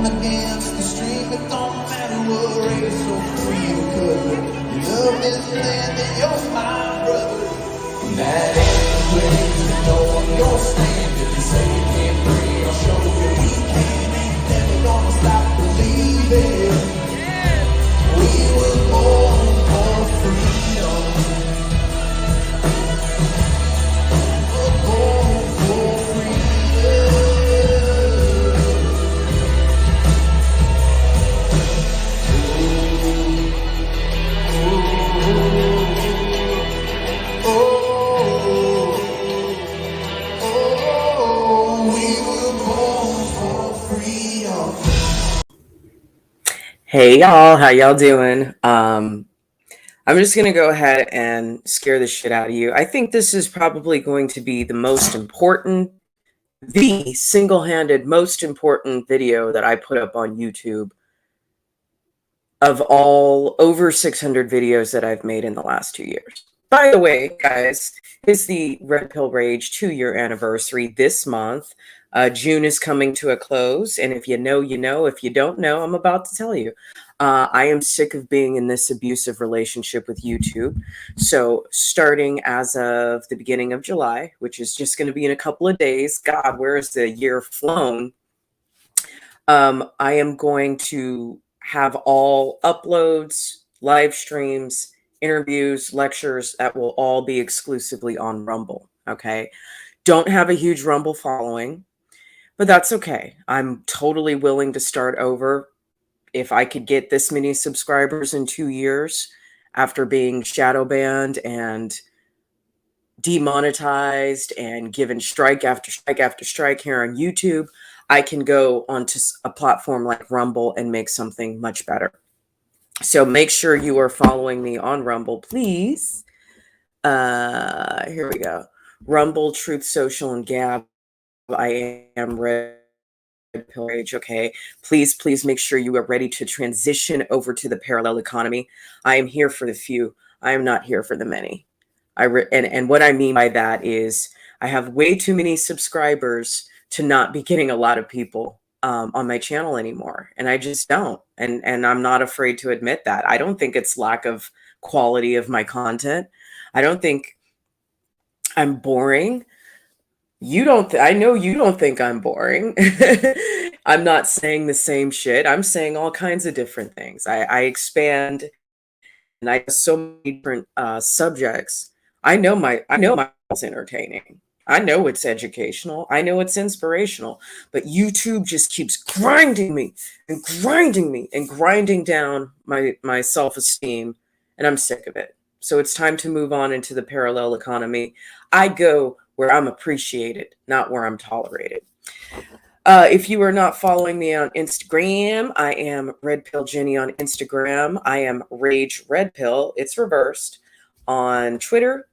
against the stream, it don't matter what race or creed or color. You love this land and you're my brother. And that ain't way to know your stand. If you say you can't breathe, I'll show you we can. Ain't never gonna stop believing. We were born for freedom. We're born for freedom. Hey y'all, how y'all doing? I'm just gonna go ahead and scare the shit out of you. I think this is probably going to be the single-handed most important video that I put up on YouTube of all over 600 videos that I've made in the last 2 years. By the way, guys, it's the Red Pill Rage 2-year anniversary this month. June is coming to a close, and if you know, you know. If you don't know, I'm about to tell you. I am sick of being in this abusive relationship with YouTube. So starting as of the beginning of July, which is just going to be in a couple of days, God, where is the year flown? I am going to have all uploads, live streams, interviews, lectures that will all be exclusively on Rumble. Okay. Don't have a huge Rumble following, but that's okay. I'm totally willing to start over. If I could get this many subscribers in 2 years after being shadow banned and demonetized and given strike after strike after strike here on YouTube, I can go onto a platform like Rumble and make something much better. So make sure you are following me on Rumble, please. Here we go. Rumble, Truth Social, and Gab. I am Red Pill Rage. Okay, please make sure you are ready to transition over to the parallel economy. I am here for the few. I am not here for the many. And what I mean by that is I have way too many subscribers to not be getting a lot of people on my channel anymore, and I just don't. And I'm not afraid to admit that. I don't think it's lack of quality of my content. I don't think I'm boring. You don't. I know you don't think I'm boring. I'm not saying the same shit. I'm saying all kinds of different things. I expand, and I have so many different subjects. I know my it's entertaining. I know it's educational. I know it's inspirational. But YouTube just keeps grinding me and grinding me and grinding down my self-esteem, and I'm sick of it. So it's time to move on into the parallel economy. I go where I'm appreciated, not where I'm tolerated. If you are not following me on Instagram, I am Red Pill Jenny on Instagram. I am Rage Red Pill. It's reversed. On Twitter,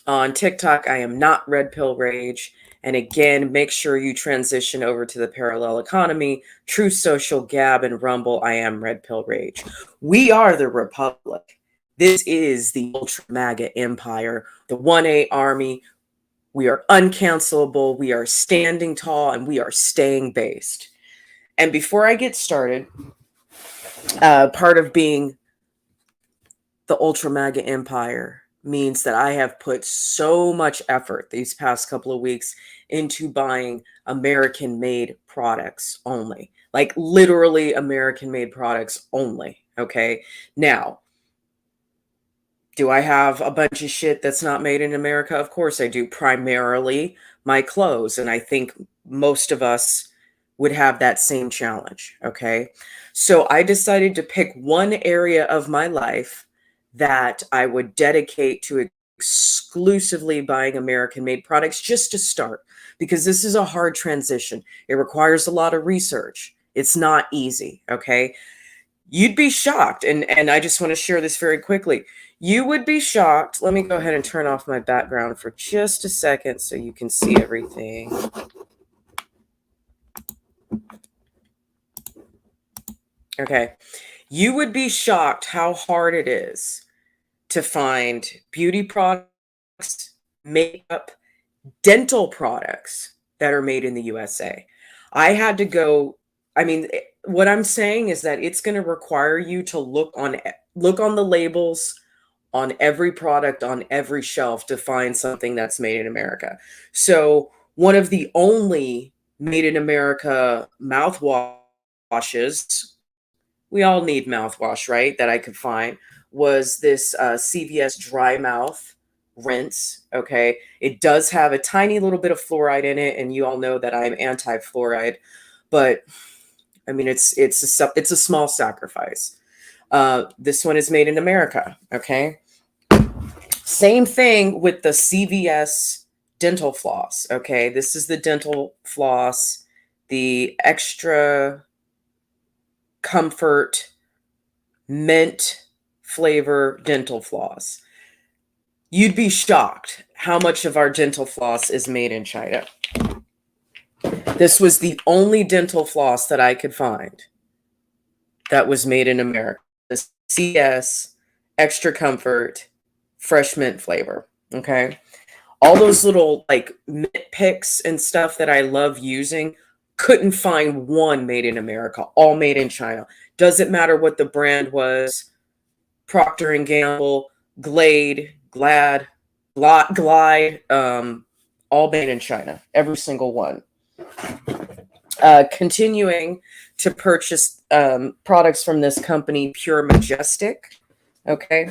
on TikTok, I am not Red Pill Rage. And again, make sure you transition over to the parallel economy, Truth Social, Gab, and Rumble. I am Red Pill Rage. We are the Republic. This is the Ultra MAGA Empire, the 1A Army. We are uncancelable. We are standing tall, and we are staying based. And before I get started, part of being the Ultra MAGA Empire means that I have put so much effort these past couple of weeks into buying American-made products only. Like literally American-made products only. Okay. Now, do I have a bunch of shit that's not made in America? Of course I do. Primarily my clothes. And I think most of us would have that same challenge. Okay. So I decided to pick one area of my life that I would dedicate to exclusively buying American-made products just to start, because this is a hard transition. It requires a lot of research. It's not easy, okay? You'd be shocked, and I just want to share this very quickly. You would be shocked. Let me go ahead and turn off my background for just a second so you can see everything. Okay. You would be shocked how hard it is to find beauty products, makeup, dental products that are made in the USA. I had to go I mean, what I'm saying is that it's going to require you to look on the labels on every product on every shelf to find something that's made in America. So, one of the only made in America mouthwashes, we all need mouthwash, right? That I could find was this CVS dry mouth rinse. Okay. It does have a tiny little bit of fluoride in it. And you all know that I'm anti fluoride, but I mean, it's a small sacrifice. This one is made in America. Okay. Same thing with the CVS dental floss. Okay. This is the dental floss, the extra comfort mint flavor dental floss. You'd be shocked how much of our dental floss is made in China. This was the only dental floss that I could find that was made in America. The CS extra comfort fresh mint flavor. Okay. All those little like mint picks and stuff that I love using, couldn't find one made in America, all made in China. Doesn't matter what the brand was, Procter and Gamble, Glade, Glide, all made in China, every single one. Continuing to purchase products from this company, Pure Majestic. Okay.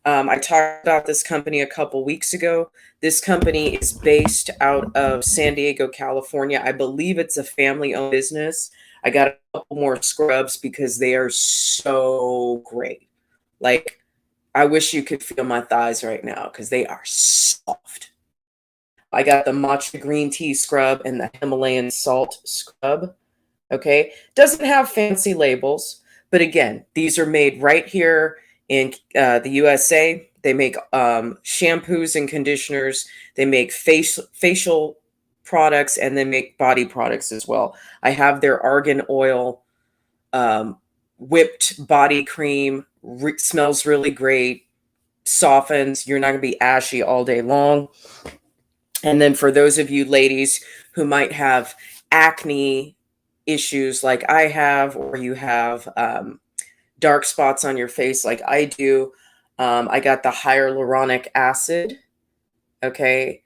I talked about this company a couple weeks ago. This company is based out of San Diego, California. I believe it's a family owned business. I got a couple more scrubs because they are so great. Like, I wish you could feel my thighs right now because they are soft. I got the matcha green tea scrub and the Himalayan salt scrub. Okay. Doesn't have fancy labels, but again, these are made right here in the USA. They make shampoos and conditioners. They make facial products, and they make body products as well. I have their argan oil um, whipped body cream. Smells really great. Softens. You're not going to be ashy all day long. And then for those of you ladies who might have acne issues like I have, or you have dark spots on your face like I do, I got the hyaluronic acid. Okay.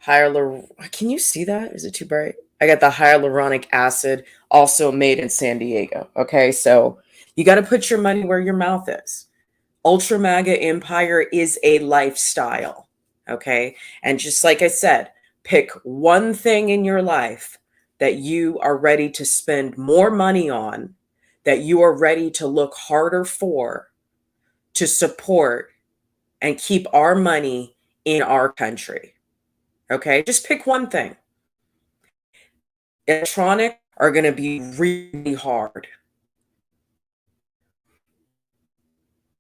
Can you see that? Is it too bright? I got the hyaluronic acid, also made in San Diego. Okay. So you got to put your money where your mouth is. Ultra MAGA Empire is a lifestyle. Okay. And just like I said, pick one thing in your life that you are ready to spend more money on, that you are ready to look harder for, to support and keep our money in our country. Okay. Just pick one thing. Electronic are going to be really hard.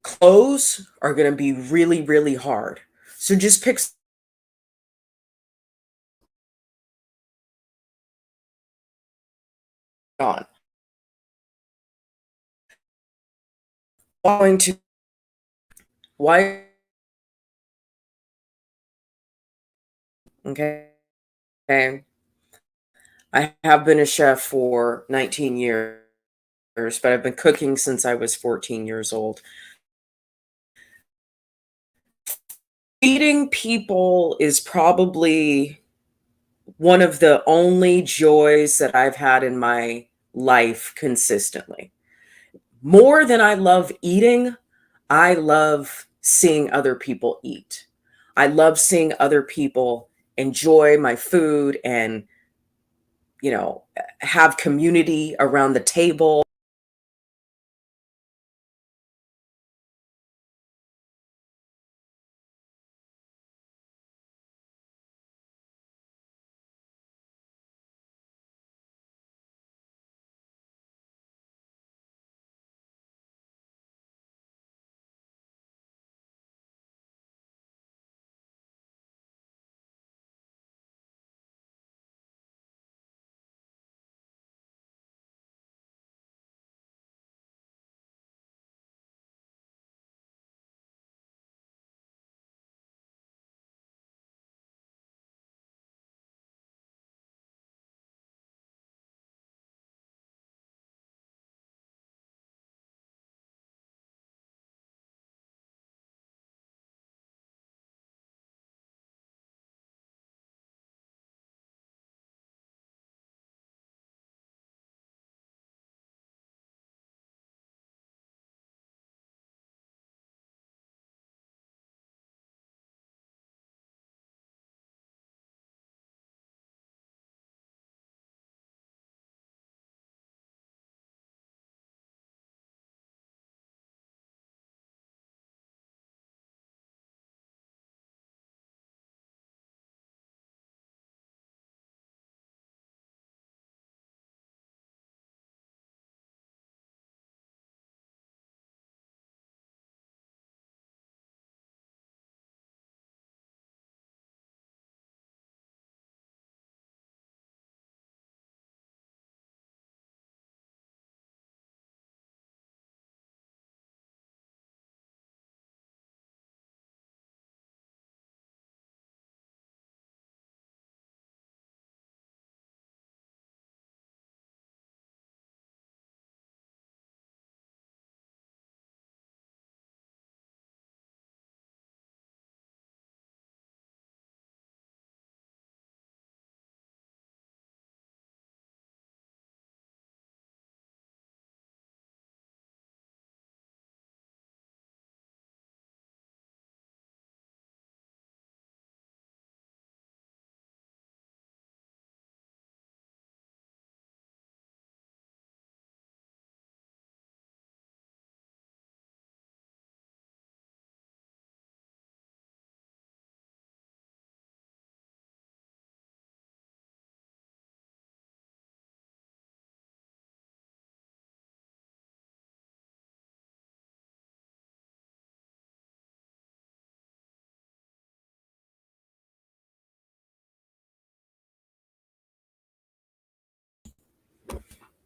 Clothes are going to be really, really hard. So just pick on. Going to why? Okay. I have been a chef for 19 years, but I've been cooking since I was 14 years old. Feeding people is probably one of the only joys that I've had in my life consistently. More than I love eating, I love seeing other people eat. I love seeing other people enjoy my food and, have community around the table.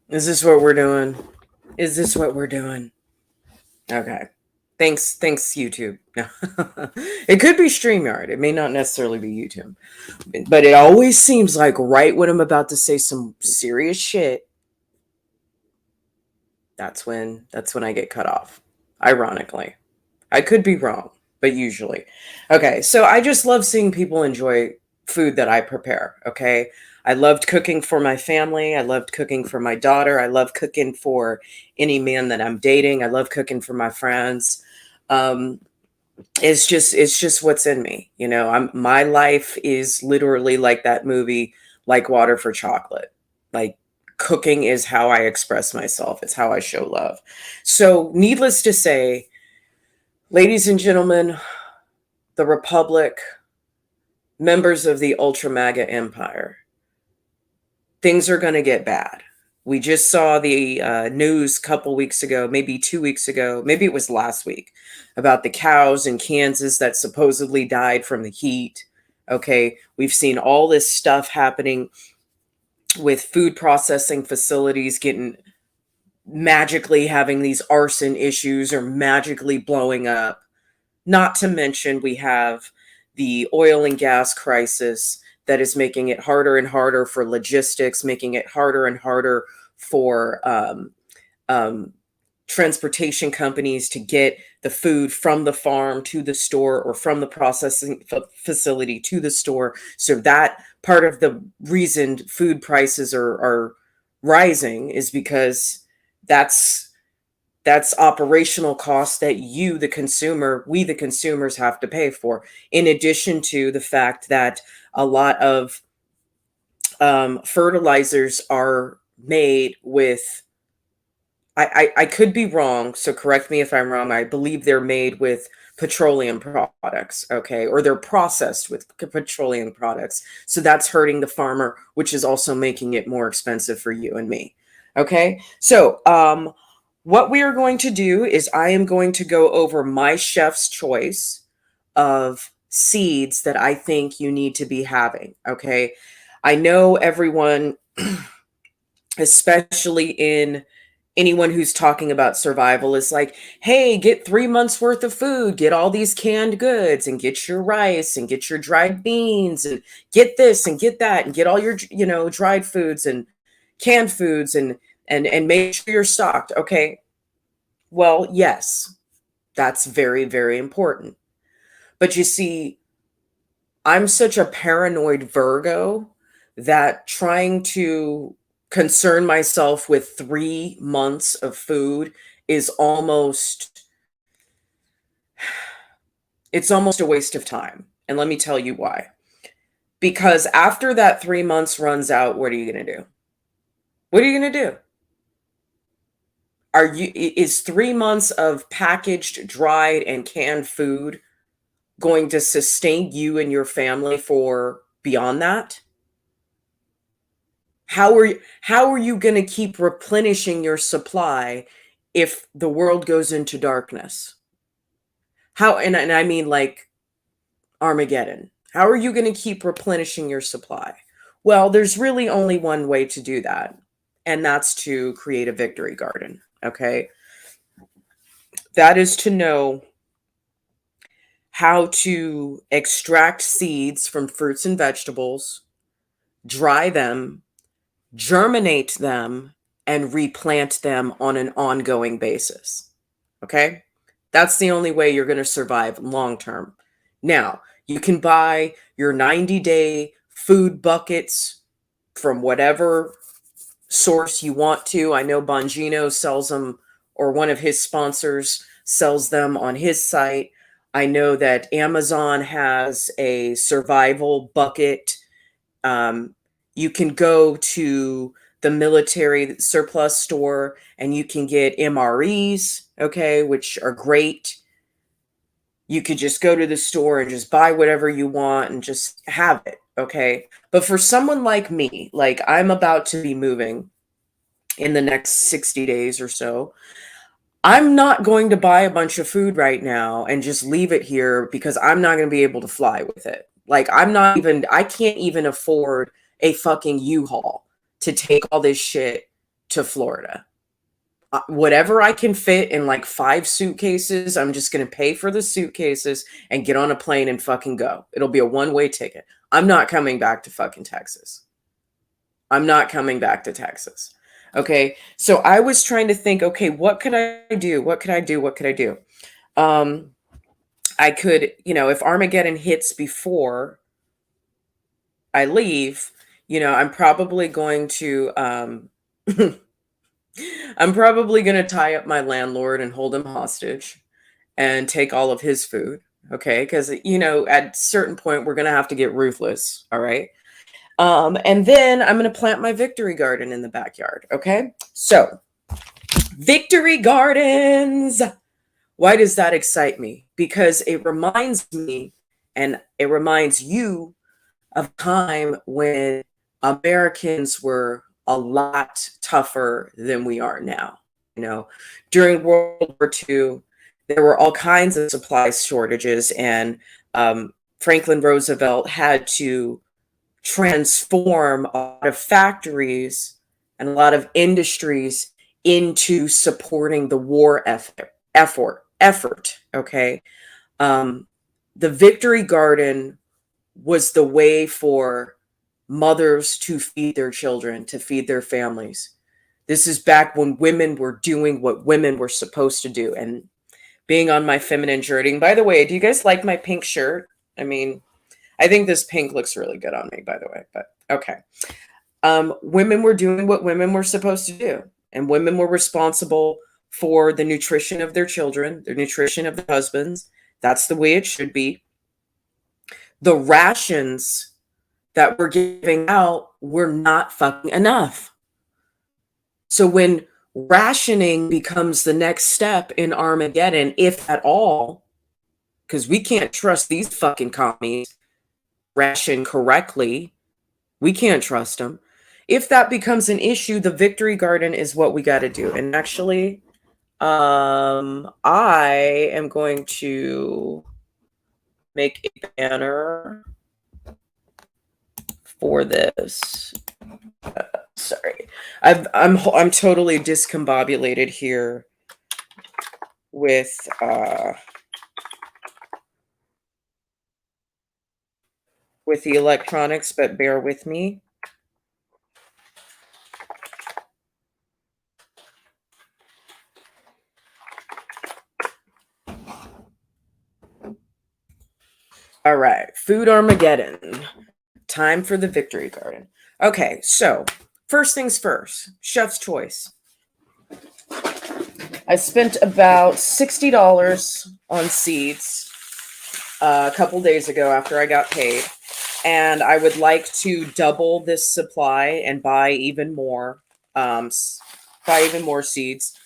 Is this what we're doing? Is this what we're doing? Okay. Thanks, YouTube. It could be StreamYard. It may not necessarily be YouTube. But it always seems like right when I'm about to say some serious shit, that's when I get cut off. Ironically. I could be wrong, but usually. Okay, so I just love seeing people enjoy food that I prepare, okay? I loved cooking for my family. I loved cooking for my daughter. I love cooking for any man that I'm dating. I love cooking for my friends. Um, it's just what's in me, you know. My life is literally like that movie, Like Water for Chocolate. Like cooking is how I express myself. It's how I show love. So, needless to say, ladies and gentlemen, the Republic, members of the Ultra MAGA Empire, things are going to get bad. We just saw the news a couple weeks ago, maybe 2 weeks ago, maybe it was last week, about the cows in Kansas that supposedly died from the heat. Okay, we've seen all this stuff happening with food processing facilities getting magically having these arson issues or magically blowing up. Not to mention, we have the oil and gas crisis that is making it harder and harder for logistics, making it harder and harder for transportation companies to get the food from the farm to the store or from the processing facility to the store. So that part of the reason food prices are rising is because that's operational costs that you, the consumer, we, the consumers, have to pay for. In addition to the fact that a lot of fertilizers are made with, I could be wrong, so correct me if I'm wrong. I believe they're made with petroleum products, okay, or they're processed with petroleum products. So that's hurting the farmer, which is also making it more expensive for you and me. Okay, so what we are going to do is I am going to go over my chef's choice of seeds that I think you need to be having. Okay, I know everyone, especially in anyone who's talking about survival, is like, hey, get 3 months worth of food, get all these canned goods, and get your rice and get your dried beans and get this and get that and get all your, you know, dried foods and canned foods and make sure you're stocked. Okay, well, yes, that's very, very important. But you see, I'm such a paranoid Virgo that trying to concern myself with 3 months of food is almost, it's almost a waste of time. And let me tell you why. Because after that 3 months runs out, what are you going to do? What are you going to do? Is 3 months of packaged, dried, and canned food going to sustain you and your family for beyond that? How are you going to keep replenishing your supply if the world goes into darkness? How, and I mean like Armageddon. How are you going to keep replenishing your supply? Well, there's really only one way to do that, and that's to create a victory garden, okay? That is to know how to extract seeds from fruits and vegetables, dry them, germinate them, and replant them on an ongoing basis. Okay? That's the only way you're going to survive long term. Now, you can buy your 90-day food buckets from whatever source you want to. I know Bongino sells them, or one of his sponsors sells them on his site. I know that Amazon has a survival bucket. You can go to the military surplus store and you can get MREs, okay, which are great. You could just go to the store and just buy whatever you want and just have it, okay? But for someone like me, like I'm about to be moving in the next 60 days or so, I'm not going to buy a bunch of food right now and just leave it here because I'm not going to be able to fly with it. Like I can't even afford a fucking U-Haul to take all this shit to Florida. Whatever I can fit in like 5 suitcases, I'm just going to pay for the suitcases and get on a plane and fucking go. It'll be a one-way ticket. I'm not coming back to fucking Texas. I'm not coming back to Texas. Okay. So I was trying to think, okay, what could I do? What could I do? What could I do? I could, if Armageddon hits before I leave, I'm probably going to, I'm probably going to tie up my landlord and hold him hostage and take all of his food. Okay. Because, at a certain point, we're going to have to get ruthless. All right. And then I'm going to plant my victory garden in the backyard. Okay. So, victory gardens. Why does that excite me? Because it reminds me and it reminds you of a time when Americans were a lot tougher than we are now. During World War II, there were all kinds of supply shortages, and Franklin Roosevelt had to transform a lot of factories and a lot of industries into supporting the war effort. Okay. The Victory Garden was the way for mothers to feed their children, to feed their families. This is back when women were doing what women were supposed to do and being on my feminine journey. And by the way, do you guys like my pink shirt? I mean, I think this pink looks really good on me, by the way, but okay. Women were doing what women were supposed to do, and women were responsible for the nutrition of their children, the nutrition of their husbands. That's the way it should be. The rations that we're giving out were not fucking enough. So when rationing becomes the next step in Armageddon, if at all, because we can't trust these fucking commies ration correctly, we can't trust them. If that becomes an issue, the Victory Garden is what we got to do. And actually, I am going to make a banner for this. Sorry, I'm totally discombobulated here with the electronics, but bear with me. All right, Food Armageddon. Time for the Victory Garden. Okay, so first things first, chef's choice. I spent about $60 on seeds a couple days ago after I got paid, and I would like to double this supply and buy even more seeds.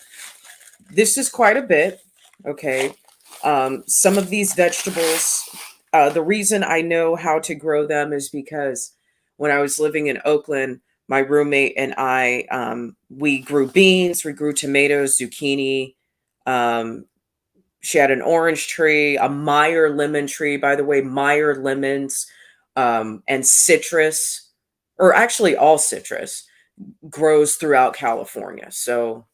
This is quite a bit, okay? Some of these vegetables, the reason I know how to grow them is because when I was living in Oakland, my roommate and I, we grew beans, we grew tomatoes, zucchini. She had an orange tree, a Meyer lemon tree. By the way, Meyer lemons and citrus, or actually all citrus, grows throughout California. So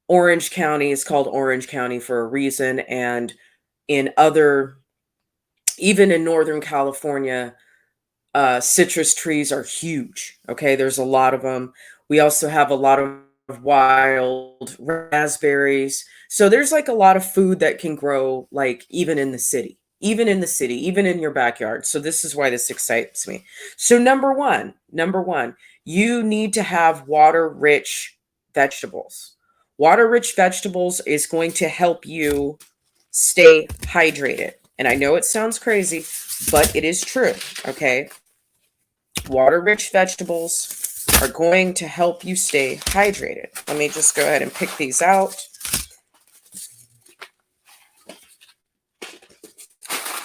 Orange County is called Orange County for a reason. And even in Northern California, citrus trees are huge. Okay, there's a lot of them. We also have a lot of wild raspberries. So there's like a lot of food that can grow, like even in the city, even in your backyard. So this is why this excites me. So number one, you need to have water-rich vegetables. Water-rich vegetables is going to help you stay hydrated. And I know it sounds crazy, but it is true, okay? Water-rich vegetables are going to help you stay hydrated. Let me just go ahead and pick these out.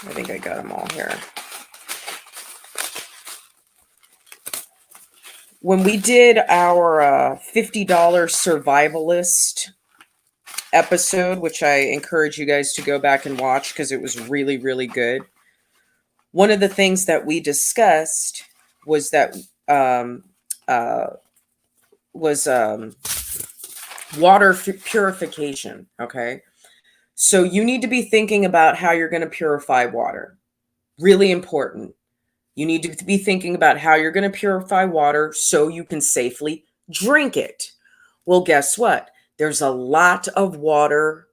I think I got them all here. When we did our $50 survivalist episode, which I encourage you guys to go back and watch because it was really, really good. One of the things that we discussed was that water purification. Okay. So you need to be thinking about how you're going to purify water. Really important. You need to be thinking about how you're going to purify water so you can safely drink it. Well, guess what? There's a lot of water.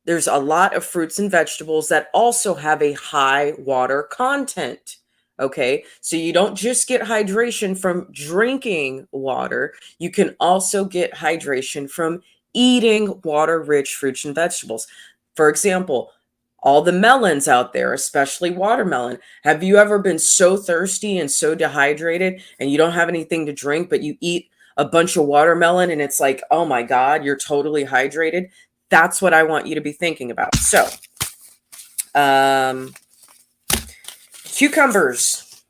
There's a lot of fruits and vegetables that also have a high water content. Okay, so you don't just get hydration from drinking water, you can also get hydration from eating water rich fruits and vegetables. For example, all the melons out there, especially watermelon. Have you ever been so thirsty and so dehydrated and you don't have anything to drink, but you eat a bunch of watermelon and it's like, oh my God, you're totally hydrated? That's what I want you to be thinking about. So, cucumbers.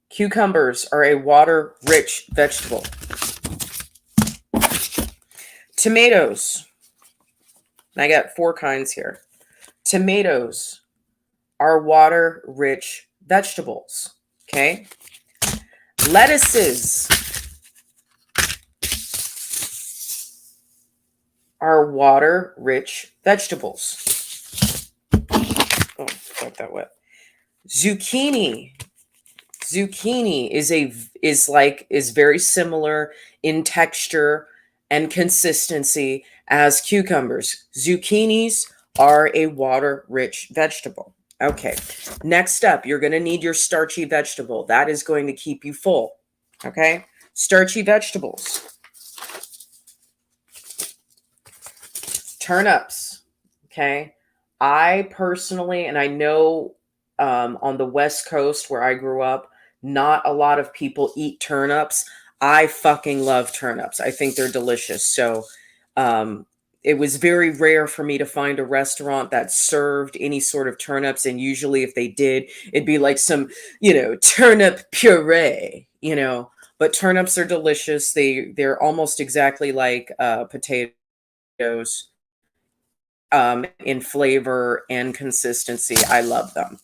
Cucumbers are a water-rich vegetable. Tomatoes. I got 4 kinds here. Tomatoes are water-rich vegetables. Okay. Lettuces are water-rich vegetables. Oh, got that wet. Zucchini. Zucchini is very similar in texture and consistency as cucumbers. Zucchinis are a water-rich vegetable. Okay, next up, you're going to need your starchy vegetable. That is going to keep you full. Okay, starchy vegetables. Turnips. Okay, I personally, and I know on the West Coast where I grew up, not a lot of people eat turnips. I fucking love turnips. I think they're delicious. So it was very rare for me to find a restaurant that served any sort of turnips. And usually if they did, it'd be like some, turnip puree, but turnips are delicious. They're almost exactly like potatoes in flavor and consistency. I love them.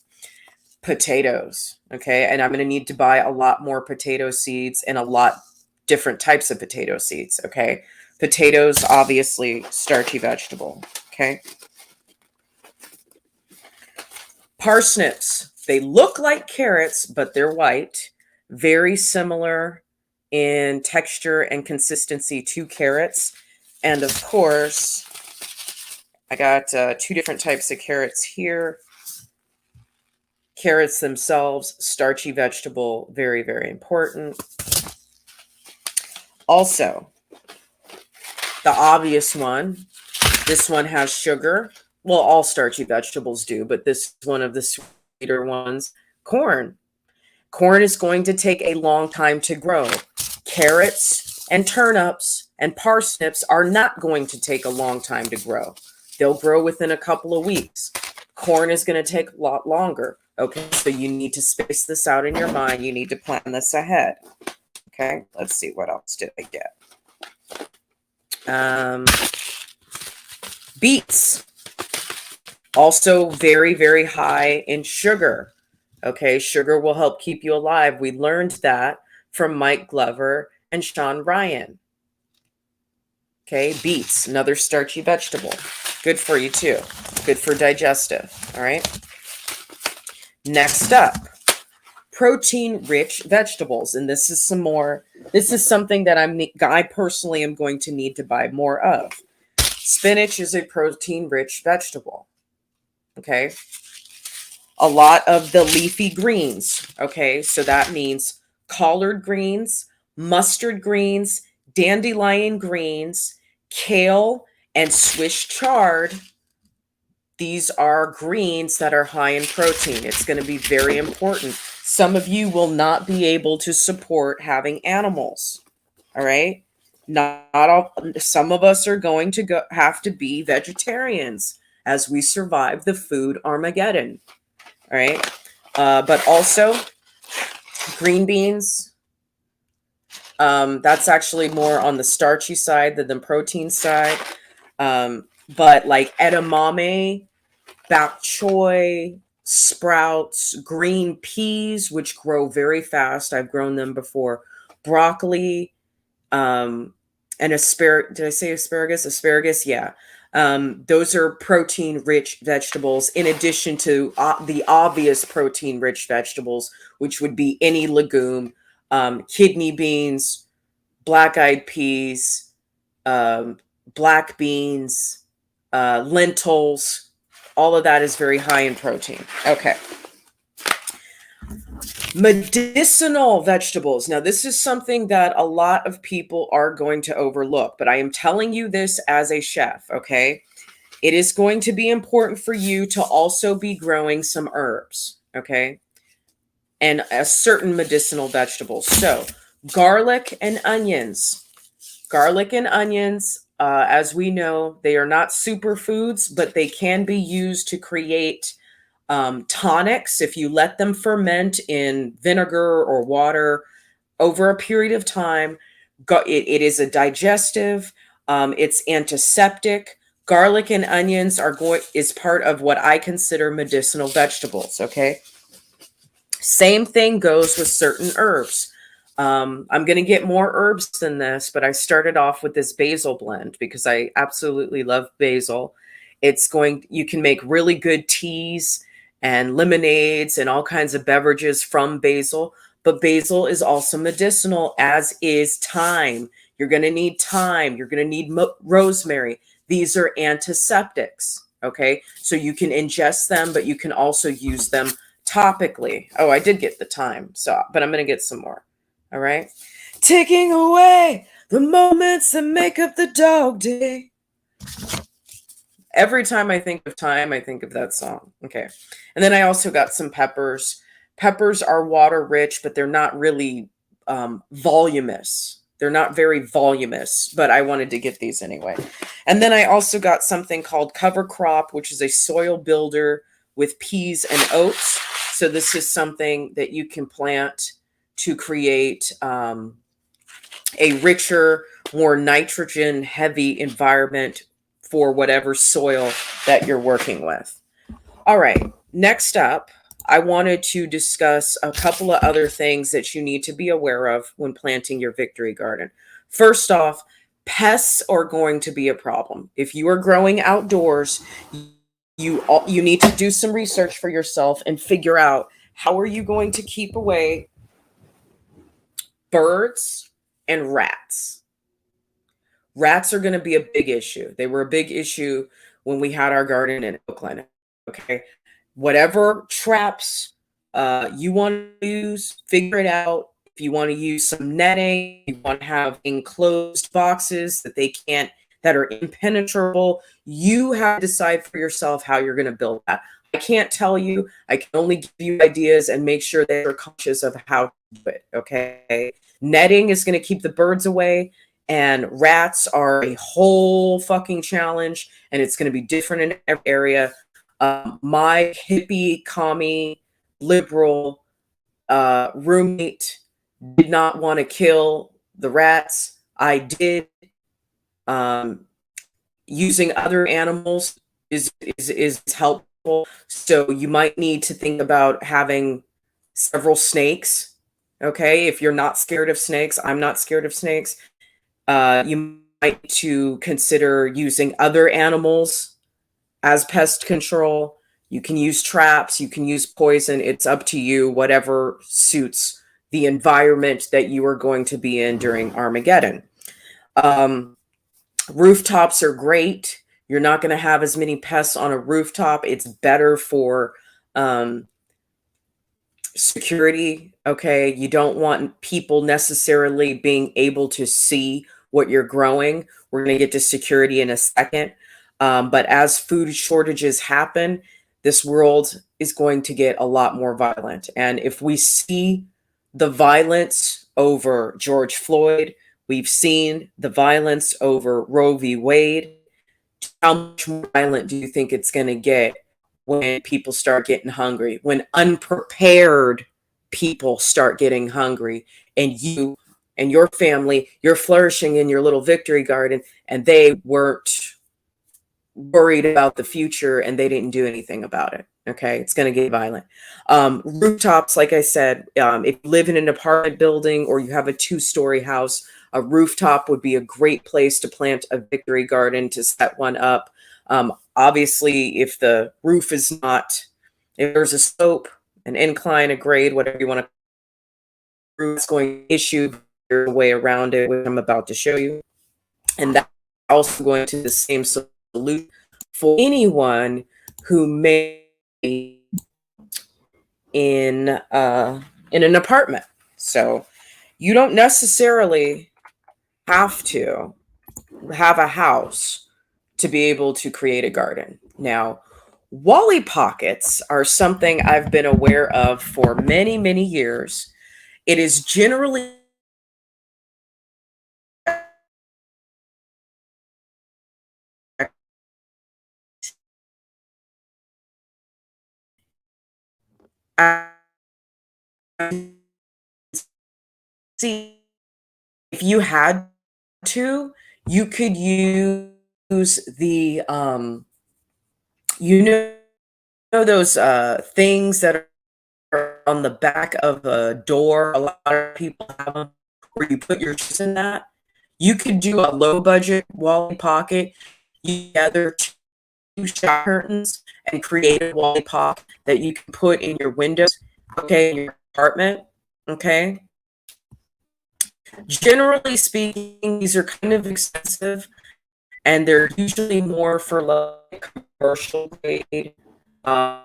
Potatoes. Okay. And I'm going to need to buy a lot more potato seeds and a lot different types of potato seeds. Okay. Potatoes, obviously starchy vegetable. Okay. Parsnips. They look like carrots, but they're white. Very similar in texture and consistency to carrots. And of course, I got 2 different types of carrots here. Carrots themselves, starchy vegetable, very, very important. Also, the obvious one, this one has sugar. Well, all starchy vegetables do, but this is one of the sweeter ones. Corn. Corn is going to take a long time to grow. Carrots and turnips and parsnips are not going to take a long time to grow. They'll grow within a couple of weeks. Corn is going to take a lot longer. Okay, so you need to space this out in your mind. You need to plan this ahead. Okay, let's see, what else did I get? Beets, also very, very high in sugar. Okay, sugar will help keep you alive. We learned that from Mike Glover and Sean Ryan. Okay, beets, another starchy vegetable. Good for you too. Good for digestive. All right. Next up, protein-rich vegetables. And this is something that I personally am going to need to buy more of. Spinach is a protein-rich vegetable. Okay. A lot of the leafy greens. Okay. So that means collard greens, mustard greens, dandelion greens, kale, and Swiss chard. These are greens that are high in protein. It's going to be very important. Some of you will not be able to support having animals. All right. Not all. Some of us are going to have to be vegetarians as we survive the food Armageddon. All right. But also green beans. That's actually more on the starchy side than the protein side. But like edamame, bok choy, sprouts, green peas, which grow very fast. I've grown them before. broccoli, and asparagus. Did I say asparagus? Asparagus, yeah. Those are protein-rich vegetables, in addition to the obvious protein-rich vegetables, which would be any legume, kidney beans, black-eyed peas, um, black beans, lentils. All of that is very high in protein. Okay. Medicinal vegetables. Now, this is something that a lot of people are going to overlook, but I am telling you this as a chef, okay? It is going to be important for you to also be growing some herbs, okay? And a certain medicinal vegetables. So, garlic and onions. Garlic and onions, as we know, they are not superfoods, but they can be used to create tonics if you let them ferment in vinegar or water over a period of time. It is a digestive, it's antiseptic. Garlic and onions is part of what I consider medicinal vegetables, okay? Same thing goes with certain herbs. I'm going to get more herbs than this, but I started off with this basil blend because I absolutely love basil. You can make really good teas and lemonades and all kinds of beverages from basil, but basil is also medicinal, as is thyme. You're going to need thyme. You're going to need rosemary. These are antiseptics, okay? So you can ingest them, but you can also use them topically. Oh, I did get the thyme, but I'm going to get some more. All right. Taking away the moments that make up the dog day. Every time I think of thyme, I think of that song. Okay. And then I also got some peppers. Peppers are water rich, but they're not really voluminous. They're not very voluminous, but I wanted to get these anyway. And then I also got something called cover crop, which is a soil builder with peas and oats. So this is something that you can plant to create a richer, more nitrogen heavy environment for whatever soil that you're working with. All right, next up, I wanted to discuss a couple of other things that you need to be aware of when planting your victory garden. First off, pests are going to be a problem. If you are growing outdoors, you need to do some research for yourself and figure out how are you going to keep away birds and rats. Rats are going to be a big issue. They were a big issue when we had our garden in Oakland. Okay. Whatever traps you want to use, figure it out. If you want to use some netting, you want to have enclosed boxes that are impenetrable, you have to decide for yourself how you're going to build that. I can't tell you. I can only give you ideas and make sure that you're conscious of how to do it, okay? Netting is going to keep the birds away, and rats are a whole fucking challenge, and it's going to be different in every area. My hippie, commie, liberal roommate did not want to kill the rats. I did. Using other animals is helpful. So you might need to think about having several snakes. Okay, if you're not scared of snakes, I'm not scared of snakes. You might need to consider using other animals as pest control. You can use traps, you can use poison. It's up to you, whatever suits the environment that you are going to be in during Armageddon. Rooftops are great. You're not going to have as many pests on a rooftop. It's better for security. Okay. You don't want people necessarily being able to see what you're growing. We're going to get to security in a second. But as food shortages happen, this world is going to get a lot more violent. And if we see the violence over George Floyd, we've seen the violence over Roe v. Wade, how much more violent do you think it's going to get when people start getting hungry, when unprepared people start getting hungry, and you and your family, you're flourishing in your little victory garden, and they weren't worried about the future and they didn't do anything about it. Okay, it's going to get violent. Rooftops, like I said, if you live in an apartment building or you have a 2-story house, a rooftop would be a great place to plant a victory garden, to set one up. Obviously, if the roof is not, if there's a slope, an incline, a grade, whatever you want to, roof's going to issue your way around it, which I'm about to show you. And that's also going to the same solution for anyone who may be in an apartment. So you don't necessarily have to have a house to be able to create a garden. Now, Wally pockets are something I've been aware of for many, many years. It is generally see, if you had to, you could use the you know those things that are on the back of a door. A lot of people have them, where you put your shoes in that. You could do a low budget Wally pocket. You gather 2 shower curtains and create a Wally pocket that you can put in your windows, okay, in your apartment, okay. Generally speaking, these are kind of expensive, and they're usually more for like commercial grade. Um,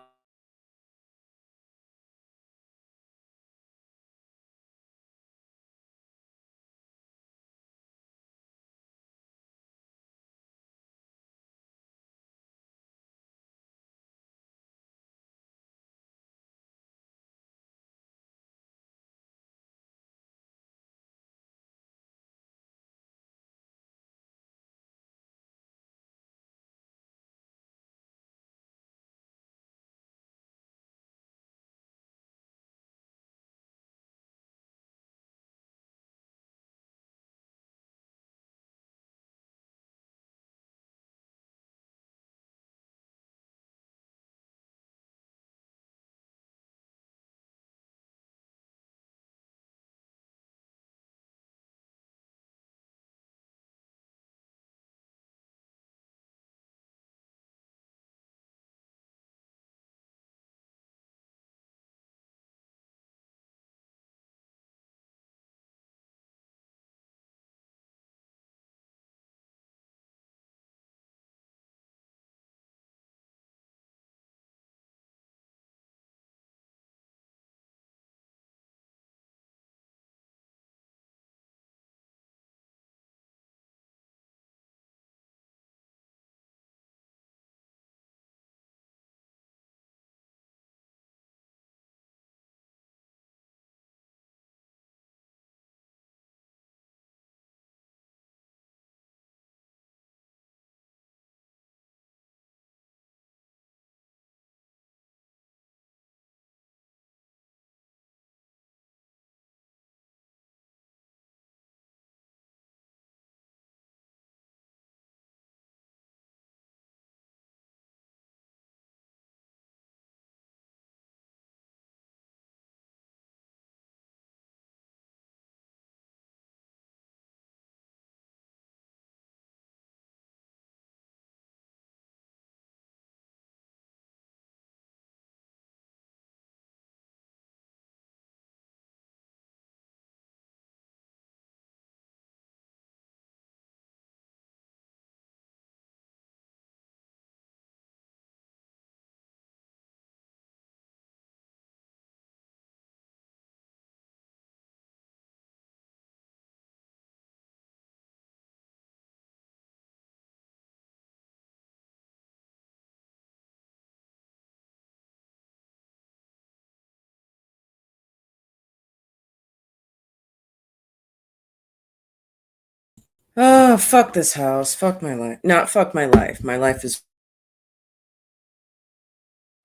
oh, fuck this house. Fuck my life. Not fuck my life. My life is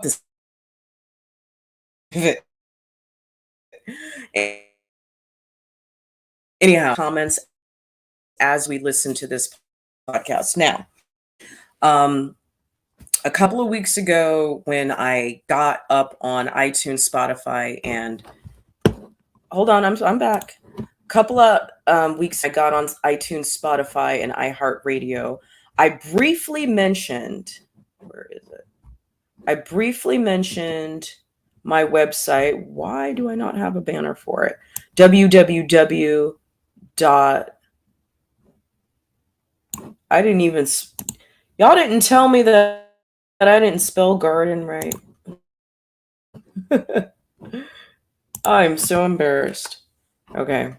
this. Anyhow, comments as we listen to this podcast. Now, um, a couple of weeks ago when I got up on iTunes, Spotify, and hold on, I'm back. A couple of weeks I got on iTunes, Spotify, and iHeartRadio. I briefly mentioned, where is it? I briefly mentioned my website. Why do I not have a banner for it? www. I didn't even. Y'all didn't tell me that I didn't spell garden right. I'm so embarrassed. Okay.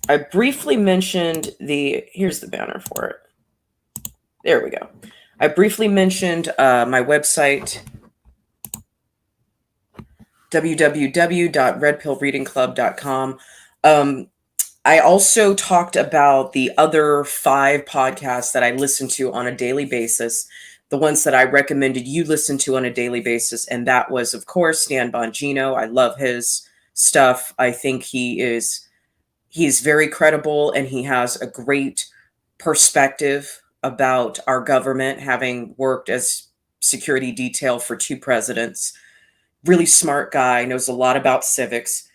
I briefly mentioned here's the banner for it. There we go. I briefly mentioned my website, www.redpillreadingclub.com. I also talked about the other 5 podcasts that I listen to on a daily basis, the ones that I recommended you listen to on a daily basis. And that was, of course, Stan Bongino. I love his stuff. I think he's very credible and he has a great perspective about our government, having worked as security detail for 2 presidents. Really smart guy, knows a lot about civics.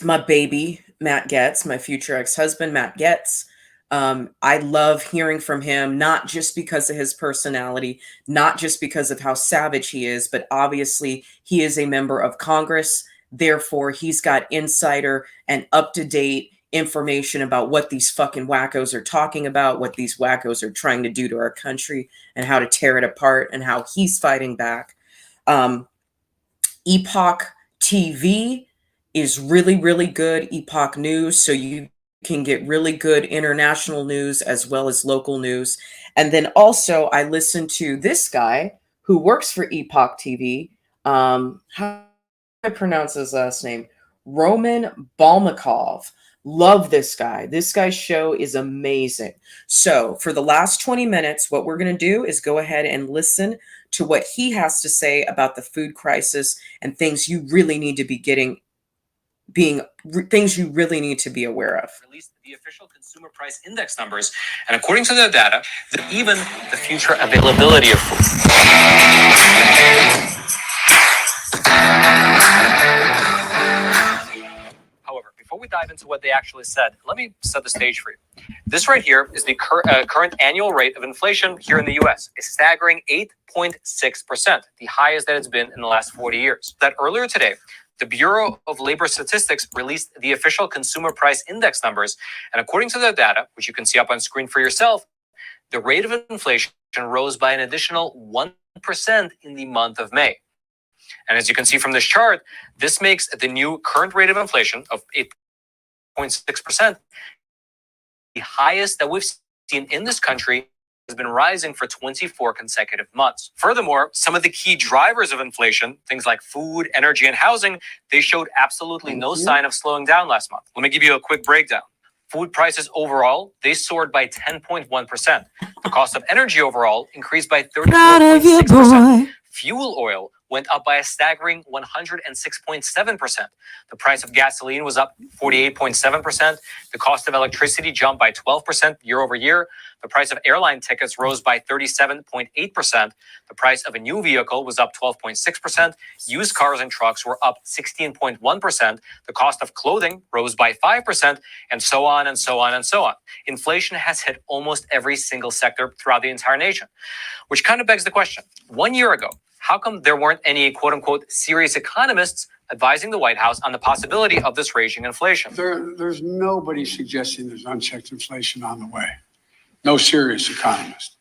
My baby, Matt Getz, my future ex-husband, Matt Getz. I love hearing from him, not just because of his personality, not just because of how savage he is, but obviously he is a member of Congress. Therefore, he's got insider and up-to-date information about what these fucking wackos are talking about, what these wackos are trying to do to our country, and how to tear it apart, and how he's fighting back. Epoch TV is really, really good. Epoch News, so you can get really good international news as well as local news. And then also I listen to this guy who works for Epoch TV. How do I pronounce his last name? Roman Balmakov. Love this guy. This guy's show is amazing. So for the last 20 minutes, what we're going to do is go ahead and listen to what he has to say about the food crisis and things you really need to be things you really need to be aware of. Released the official consumer price index numbers, and according to the data, even the future availability of food. However, before we dive into what they actually said, let me set the stage for you. This right here is the current annual rate of inflation here in the U.S., a staggering 8.6%, the highest that it's been in the last 40 years. That earlier today, the Bureau of Labor Statistics released the official consumer price index numbers, and according to the data, which you can see up on screen for yourself, the rate of inflation rose by an additional 1% in the month of May. And as you can see from this chart, this makes the new current rate of inflation of 8.6% the highest that we've seen in this country. Has been rising for 24 consecutive months. Furthermore, some of the key drivers of inflation, things like food, energy, and housing, they showed absolutely no sign of slowing down last month. Let me give you a quick breakdown. Food prices overall, they soared by 10.1%. The cost of energy overall increased by 34.6%. Fuel oil went up by a staggering 106.7%. The price of gasoline was up 48.7%. The cost of electricity jumped by 12% year over year. The price of airline tickets rose by 37.8%. The price of a new vehicle was up 12.6%. Used cars and trucks were up 16.1%. The cost of clothing rose by 5%, and so on and so on and so on. Inflation has hit almost every single sector throughout the entire nation, which kind of begs the question. 1 year ago, how come there weren't any quote-unquote serious economists advising the White House on the possibility of this raging inflation? There's nobody suggesting there's unchecked inflation on the way. No serious economist.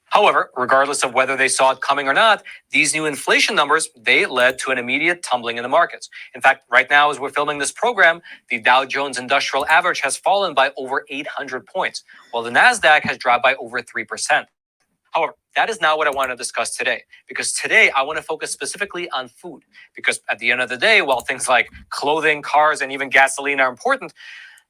However, regardless of whether they saw it coming or not, these new inflation numbers, they led to an immediate tumbling in the markets. In fact, right now, as we're filming this program, the Dow Jones Industrial Average has fallen by over 800 points, while the NASDAQ has dropped by over 3%. However, that is not what I want to discuss today, because today I want to focus specifically on food, because at the end of the day, while things like clothing, cars, and even gasoline are important,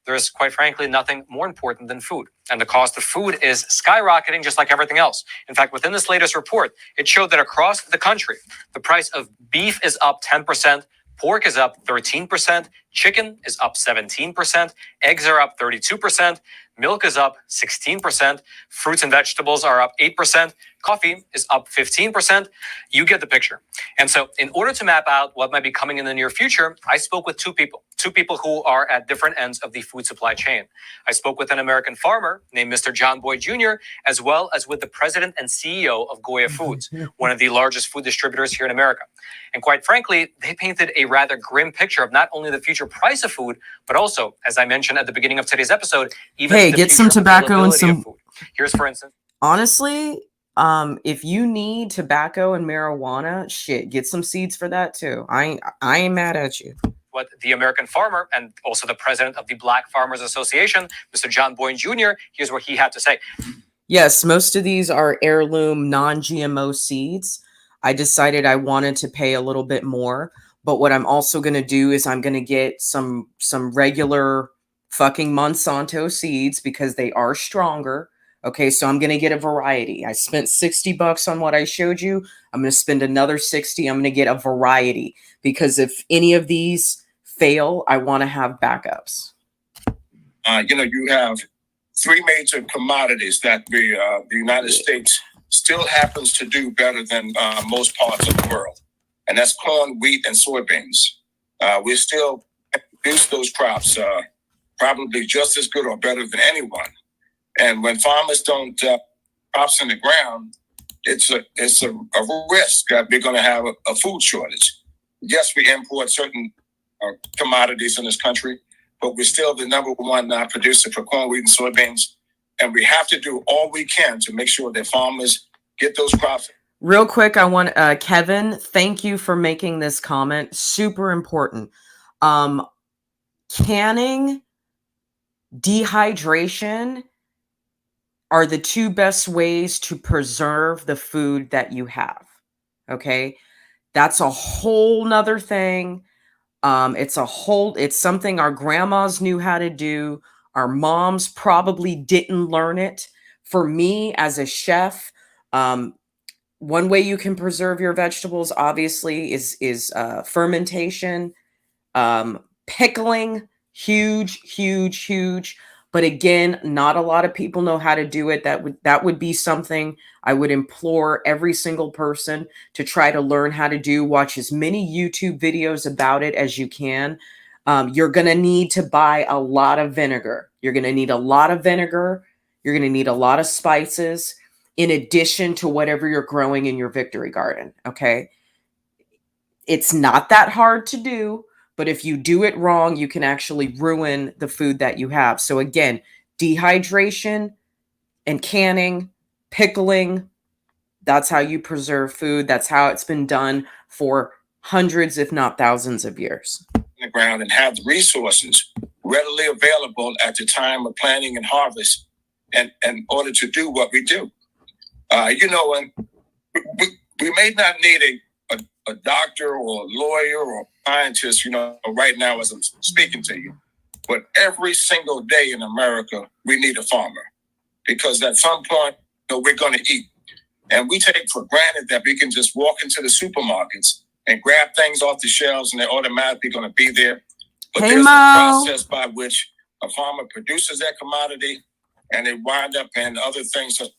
there's quite frankly nothing more important than food. And the cost of food is skyrocketing just like everything else. In fact, within this latest report, it showed that across the country, the price of beef is up 10%, Pork is up 13%, chicken is up 17%, eggs are up 32%, milk is up 16%, fruits and vegetables are up 8%, coffee is up 15%. You get the picture. And so in order to map out what might be coming in the near future, I spoke with two people who are at different ends of the food supply chain. I spoke with an American farmer named Mr. John Boyd Jr., as well as with the president and CEO of Goya Foods, one of the largest food distributors here in America. And quite frankly, they painted a rather grim picture of not only the future price of food, but also, as I mentioned at the beginning of today's episode, even Hey, the get some future tobacco and availability of some. food. Here's, for instance, Honestly, if you need tobacco and marijuana, shit, get some seeds for that too. I ain't mad at you. what the American farmer and also the president of the Black Farmers Association, Mr. John Boyd Jr., here's what he had to say. Yes, most of these are heirloom, non-GMO seeds. I decided I wanted to pay a little bit more, but what I'm also going to do is I'm going to get some regular fucking Monsanto seeds because they are stronger. Okay, so I'm going to get a variety. I spent $60 on what I showed you. I'm going to spend another 60. I'm going to get a variety because if any of these fail, I want to have backups. You have three major commodities that the United States still happens to do better than most parts of the world. And that's corn, wheat, and soybeans. We still produce those crops probably just as good or better than anyone. And when farmers don't crops in the ground, it's a risk that we're going to have a food shortage. Yes, we import certain commodities in this country, but we're still the number one producer for corn, wheat, and soybeans. And we have to do all we can to make sure that farmers get those crops. Real quick, I want Kevin, thank you for making this comment. Super important. Canning, dehydration are the two best ways to preserve the food that you have. Okay. That's a whole nother thing. It's something our grandmas knew how to do. Our moms probably didn't learn it. For me as a chef, one way you can preserve your vegetables obviously is fermentation, pickling, huge. But again, not a lot of people know how to do it. That would be something I would implore every single person to try to learn how to do. Watch as many YouTube videos about it as you can. You're going to need to buy a lot of vinegar. You're going to need a lot of vinegar. You're going to need a lot of spices in addition to whatever you're growing in your victory garden. Okay. It's not that hard to do. But if you do it wrong, you can actually ruin the food that you have. So again, dehydration and canning, pickling, that's how you preserve food. That's how it's been done for hundreds, if not thousands of years. In the ground and have the resources readily available at the time of planting and harvest and in order to do what we do. And we may not need a doctor or a lawyer or scientist, right now as I'm speaking to you. But every single day in America, we need a farmer because at some point, we're going to eat. And we take for granted that we can just walk into the supermarkets and grab things off the shelves and they're automatically going to be there. But there's a process by which a farmer produces that commodity and they wind up in other things such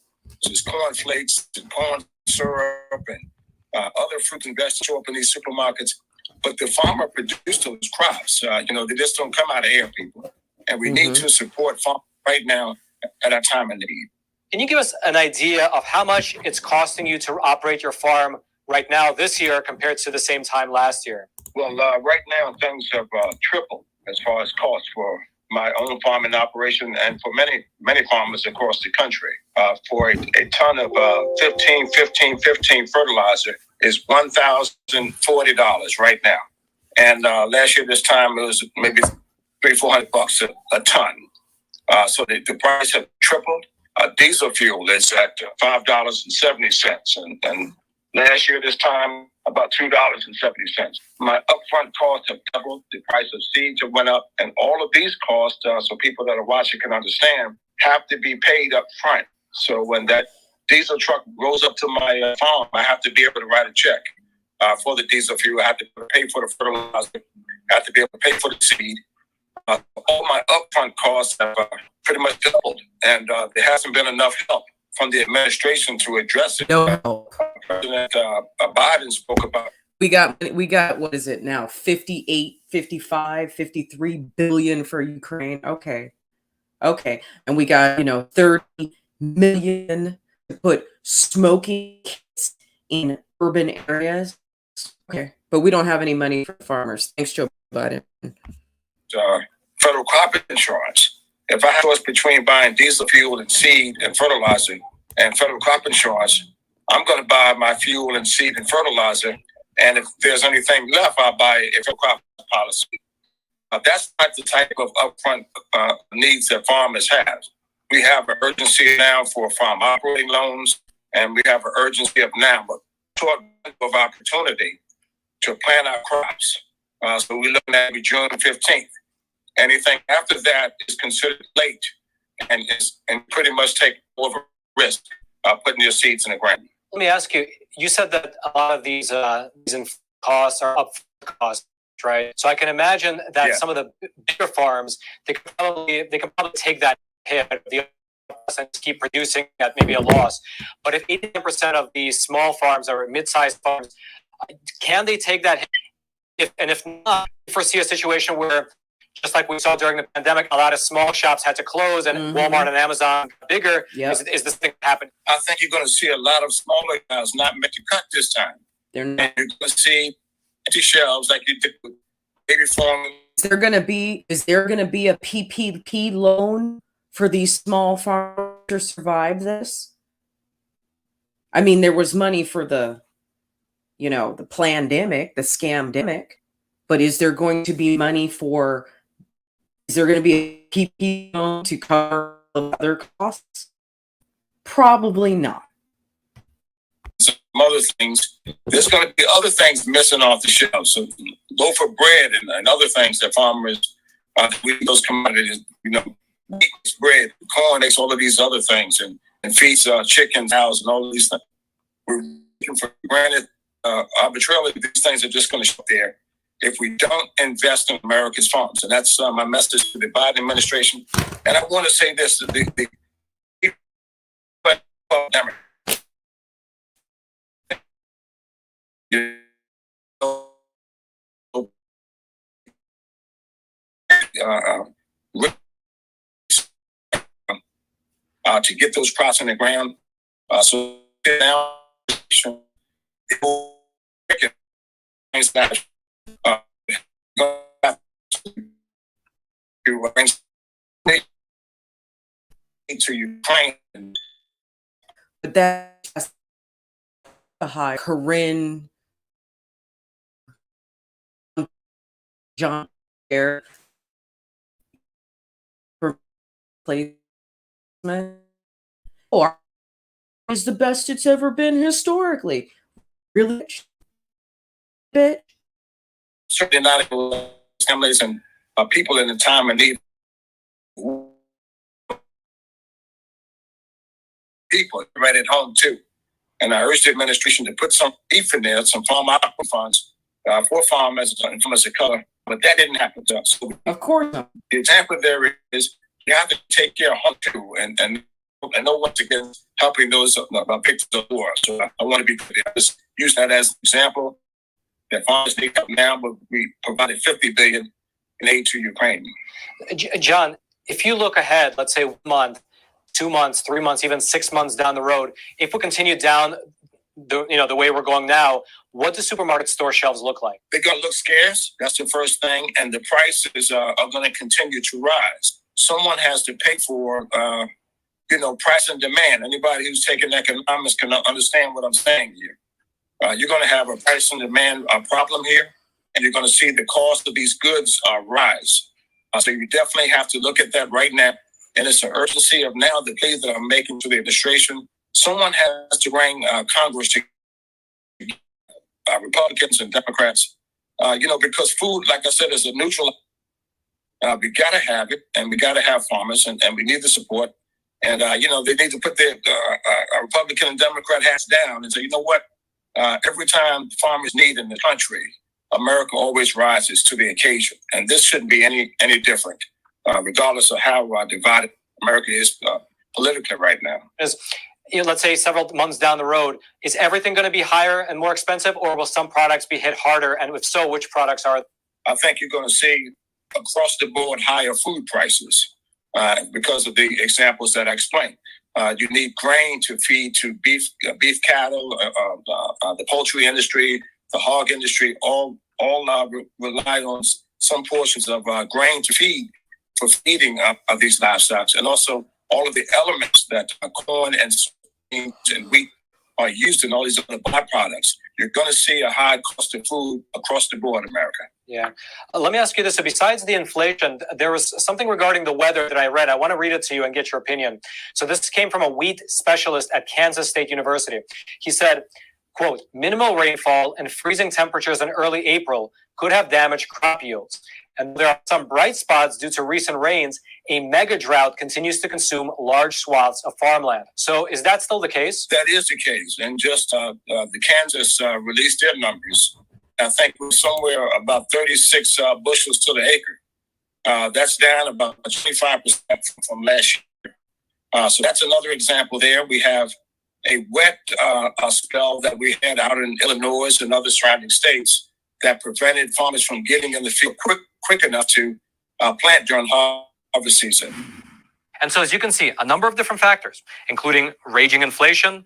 as corn flakes and corn syrup and other fruits and vegetables up in these supermarkets. But the farmer produced those crops. They just don't come out of air, people. And we need to support farmers right now at our time of need. Can you give us an idea of how much it's costing you to operate your farm right now this year compared to the same time last year? Well, right now things have tripled as far as cost for my own farming operation and for many farmers across the country. For a ton of 15 fertilizer is $1,040 right now. And last year this time it was maybe $300-400 a ton. So the price have tripled. Diesel fuel is at $5.70, and last year this time about $2.70. My upfront costs have doubled. The price of seeds have went up, and all of these costs, so people that are watching can understand, have to be paid up front. So when that diesel truck rolls up to my farm, I have to be able to write a check. for the diesel fuel. I have to pay for the fertilizer. I have to be able to pay for the seed. All my upfront costs have pretty much doubled, and there hasn't been enough help from the administration to address it. No help. President Biden spoke about. We got what is it now? 58, 55, 53 billion for Ukraine. Okay. And we got, 30 million to put smoking kits in urban areas. Okay. But we don't have any money for farmers. Thanks, Joe Biden. Federal crop insurance. If I have a choice between buying diesel fuel and seed and fertilizer and federal crop insurance, I'm going to buy my fuel and seed and fertilizer. And if there's anything left, I'll buy a federal crop policy. That's not the type of upfront needs that farmers have. We have an urgency now for farm operating loans, and we have an urgency of now, but short of opportunity to plant our crops. So we're looking at June 15th. Anything after that is considered late and pretty much take more of a risk putting your seeds in the ground. Let me ask you, you said that a lot of these costs are upfront costs, right? So I can imagine that some of the bigger farms, they can probably take that hit and keep producing at maybe a loss. But if 80% of these small farms are mid-sized farms, can they take that hit? If not, you foresee a situation where, just like we saw during the pandemic, a lot of small shops had to close and Walmart and Amazon got bigger. Yep. Is this thing happening? I think you're going to see a lot of smaller guys not make the cut this time. They're not. And you're going to see empty shelves like you did with baby formula. Is there going to be a PPP loan for these small farmers to survive this? I mean, there was money for the pandemic, the scamdemic, but is there going to be money for? Is there going to be a PPP loan to cover other costs? Probably not. Some other things. There's going to be other things missing off the shelf. So loaf of bread and other things that farmers, those commodities, wheat, bread, corn, eggs, all of these other things, and feeds chickens, cows, and all of these things. We're taking for granted arbitrarily. These things are just going to show up there if we don't invest in America's farms. And that's my message to the Biden administration. And I want to say this, the to get those crops in the ground. So now, to Ukraine. But that's a high. Corinne, John, for placement, or is the best it's ever been historically. Really? Bit. Certainly not families and people in the time of need. People right at home too. And I urge the administration to put some beef in there, some farm operating funds for farmers and farmers of color. But that didn't happen to us. So of course not. The example there is you have to take care of home too, and no one's against helping those victims of war. So I want to be clear. I just use that as an example that farmers need help now, but we provided $50 billion in aid to Ukraine. John, if you look ahead, let's say 1 month, 2 months, 3 months, even 6 months down the road, if we continue down the way we're going now, what do supermarket store shelves look like? They're going to look scarce. That's the first thing. And the prices are going to continue to rise. Someone has to pay for, price and demand. Anybody who's taking economics can understand what I'm saying here. You're going to have a price and demand problem here, and you're going to see the cost of these goods rise. So you definitely have to look at that right now. And it's an urgency of now the plea that I'm making to the administration. Someone has to bring Congress to Republicans and Democrats, because food, like I said, is a neutral. We got to have it, and we got to have farmers, and we need the support. And, they need to put their Republican and Democrat hats down and say, you know what? Every time farmers need in the country, America always rises to the occasion, and this shouldn't be any different, regardless of how divided America is politically right now. Let's say several months down the road, is everything going to be higher and more expensive, or will some products be hit harder? And if so, which products are? I think you're going to see across the board higher food prices because of the examples that I explained. You need grain to feed to beef cattle, the poultry industry, the hog industry, all rely on some portions of grain to feed for feeding of these livestock, and also all of the elements that corn and wheat are used in all these other byproducts. You're going to see a high cost of food across the board in America. Yeah. Let me ask you this. So besides the inflation, there was something regarding the weather that I read. I want to read it to you and get your opinion. So this came from a wheat specialist at Kansas State University. He said, quote, minimal rainfall and freezing temperatures in early April could have damaged crop yields. And there are some bright spots due to recent rains. A mega drought continues to consume large swaths of farmland. So is that still the case? That is the case. And just the Kansas released their numbers. I think we're somewhere about 36 bushels to the acre. That's down about 25% from last year. So that's another example there. We have a wet spell that we had out in Illinois and other surrounding states that prevented farmers from getting in the field quick enough to plant during harvest season. And so as you can see, a number of different factors, including raging inflation,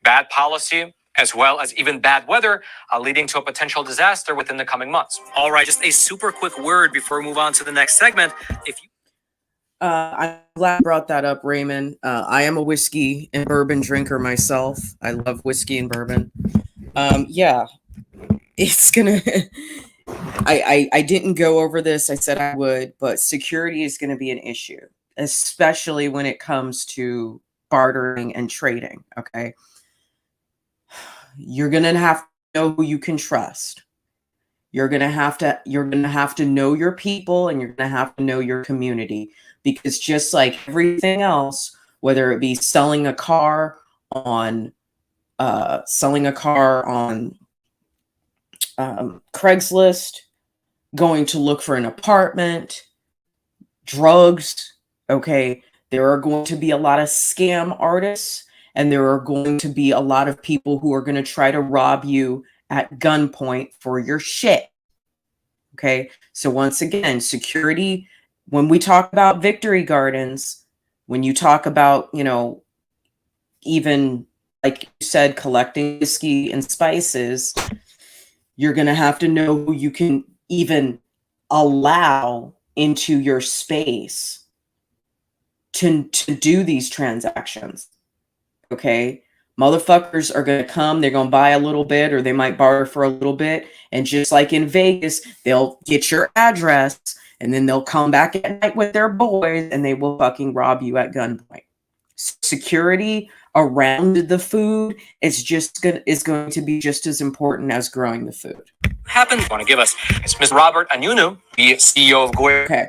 bad policy, as well as even bad weather, leading to a potential disaster within the coming months. All right, just a super quick word before we move on to the next segment. I'm glad you brought that up, Raymond. I am a whiskey and bourbon drinker myself. I love whiskey and bourbon. Yeah, it's gonna... I didn't go over this. I said I would, but security is going to be an issue, especially when it comes to bartering and trading. Okay. You're going to have to know who you can trust. You're going to have to know your people, and you're going to have to know your community, because just like everything else, whether it be selling a car on Craigslist, going to look for an apartment, drugs, okay, there are going to be a lot of scam artists, and there are going to be a lot of people who are going to try to rob you at gunpoint for your shit. Okay, so once again, security, when we talk about victory gardens, when you talk about, even like you said, collecting whiskey and spices, you're going to have to know who you can even allow into your space to do these transactions. Okay. Motherfuckers are going to come, they're going to buy a little bit, or they might barter for a little bit. And just like in Vegas, they'll get your address, and then they'll come back at night with their boys, and they will fucking rob you at gunpoint. Security around the food is going to be just as important as growing the food. Happens want to give us is Ms. Robert Anunu, the CEO of Goya. Okay.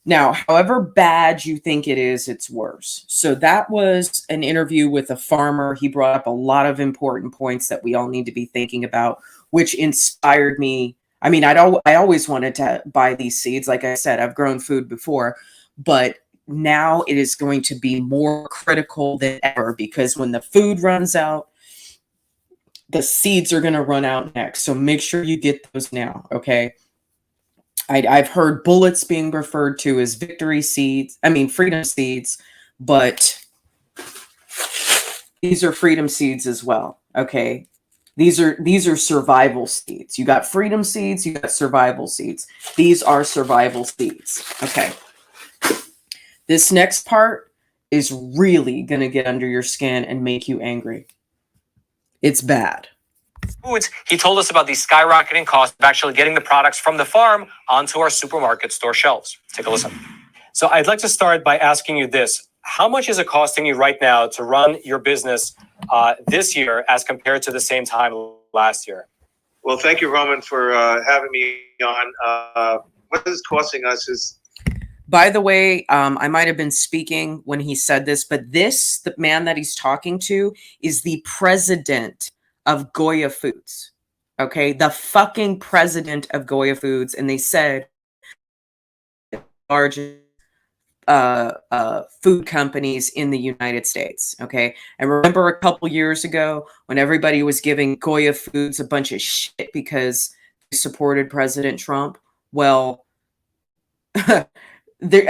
Now, however bad you think it is, it's worse. So that was an interview with a farmer. He brought up a lot of important points that we all need to be thinking about, which inspired me. I mean, I always wanted to buy these seeds. Like I said, I've grown food before, but now it is going to be more critical than ever, because when the food runs out, the seeds are going to run out next. So make sure you get those now. Okay. I've heard bullets being referred to as freedom seeds, but these are freedom seeds as well. Okay. These are survival seeds. You got freedom seeds, you got survival seeds. These are survival seeds. Okay. This next part is really going to get under your skin and make you angry. It's bad. Foods. He told us about the skyrocketing cost of actually getting the products from the farm onto our supermarket store shelves. Take a listen. So I'd like to start by asking you this. How much is it costing you right now to run your business this year as compared to the same time last year? Well, thank you, Roman, for having me on. What is costing us is... By the way, I might have been speaking when he said this, but the man that he's talking to is the president of Goya Foods. Okay, the fucking president of Goya Foods, and they said largest food companies in the United States. Okay, and remember a couple years ago when everybody was giving Goya Foods a bunch of shit because they supported President Trump? Well, they're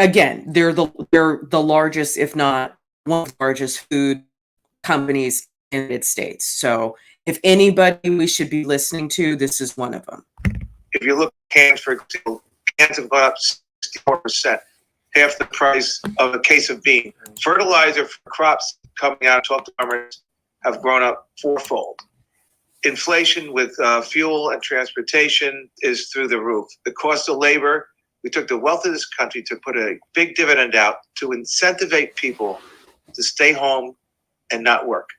the largest, if not one of the largest food companies in the United States. So if anybody we should be listening to, this is one of them. If you look at cans, for example, cans have gone up 64%, half the price of a case of bean. Fertilizer for crops coming out of farmers have grown up fourfold. Inflation with fuel and transportation is through the roof. The cost of labor, we took the wealth of this country to put a big dividend out to incentivize people to stay home and not work.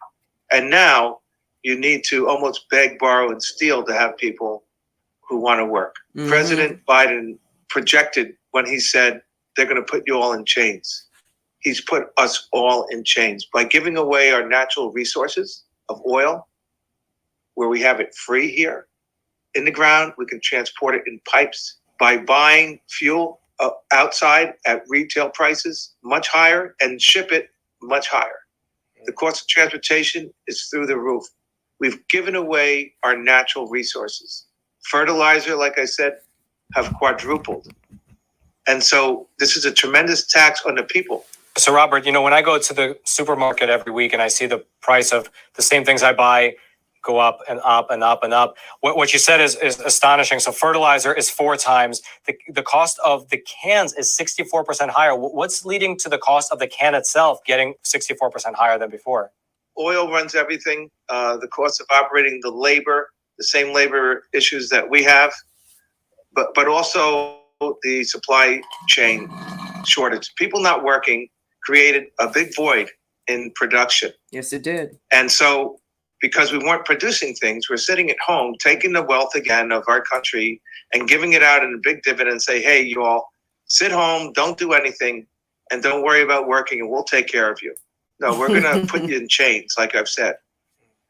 And now you need to almost beg, borrow, and steal to have people who want to work. Mm-hmm. President Biden projected when he said they're going to put you all in chains. He's put us all in chains by giving away our natural resources of oil, where we have it free here in the ground. We can transport it in pipes by buying fuel outside at retail prices much higher and ship it much higher. The cost of transportation is through the roof. We've given away our natural resources. Fertilizer, like I said, have quadrupled. And so this is a tremendous tax on the people. So Robert, when I go to the supermarket every week and I see the price of the same things I buy go up and up and up and up, what you said is astonishing. So fertilizer is 4 times. The cost of the cans is 64% higher. What's leading to the cost of the can itself getting 64% higher than before? Oil runs everything. The cost of operating the labor, the same labor issues that we have, but also the supply chain shortage. People not working created a big void in production. Yes, it did. And so because we weren't producing things, we're sitting at home, taking the wealth again of our country and giving it out in a big dividend and say, hey, you all sit home, don't do anything, and don't worry about working, and we'll take care of you. No, we're going to put you in chains, like I've said.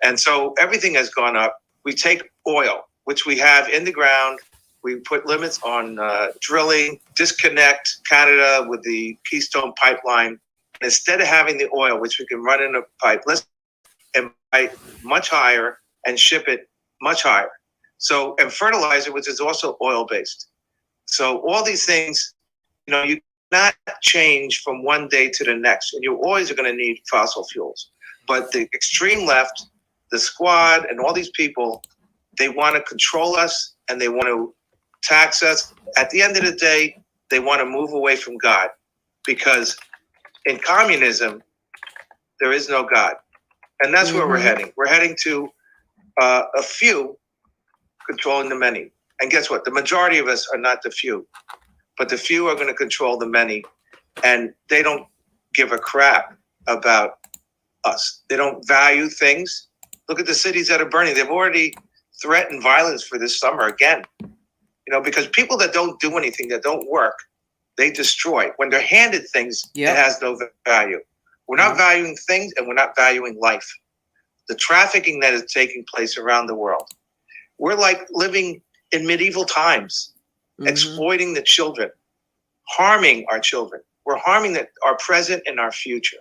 And so everything has gone up. We take oil, which we have in the ground. We put limits on drilling, disconnect Canada with the Keystone Pipeline. Instead of having the oil, which we can run in a pipe, let's buy much higher and ship it much higher. So, and fertilizer, which is also oil-based. So all these things, you cannot change from one day to the next, and you always are going to need fossil fuels. But the extreme left, the squad, and all these people, they want to control us and they want to tax us. At the end of the day, they want to move away from God, because in communism, there is no God. And that's where we're heading. We're heading to a few controlling the many. And guess what? The majority of us are not the few, but the few are going to control the many. And they don't give a crap about us. They don't value things. Look at the cities that are burning. They've already threatened violence for this summer again. Because people that don't do anything, that don't work, they destroy. When they're handed things, It has no value. We're not valuing things, and we're not valuing life. The trafficking that is taking place around the world. We're like living in medieval times, exploiting the children, harming our children. We're harming our present and our future.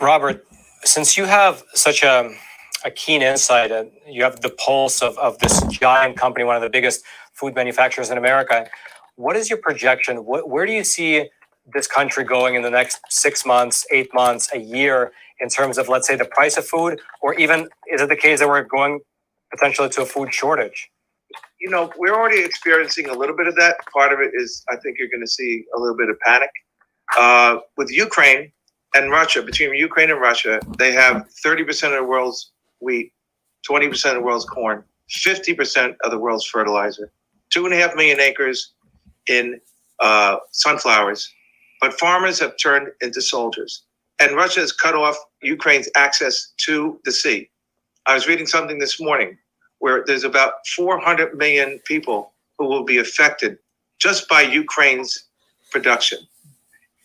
Robert, since you have such a keen insight and you have the pulse of this giant company, one of the biggest food manufacturers in America, what is your projection? Where do you see this country going in the next 6 months, 8 months, a year, in terms of, let's say, the price of food, or even is it the case that we're going potentially to a food shortage? We're already experiencing a little bit of that. Part of it is, I think you're going to see a little bit of panic. With Ukraine and Russia, between Ukraine and Russia, they have 30% of the world's wheat, 20% of the world's corn, 50% of the world's fertilizer, 2.5 million acres in sunflowers. But farmers have turned into soldiers. And Russia has cut off Ukraine's access to the sea. I was reading something this morning where there's about 400 million people who will be affected just by Ukraine's production.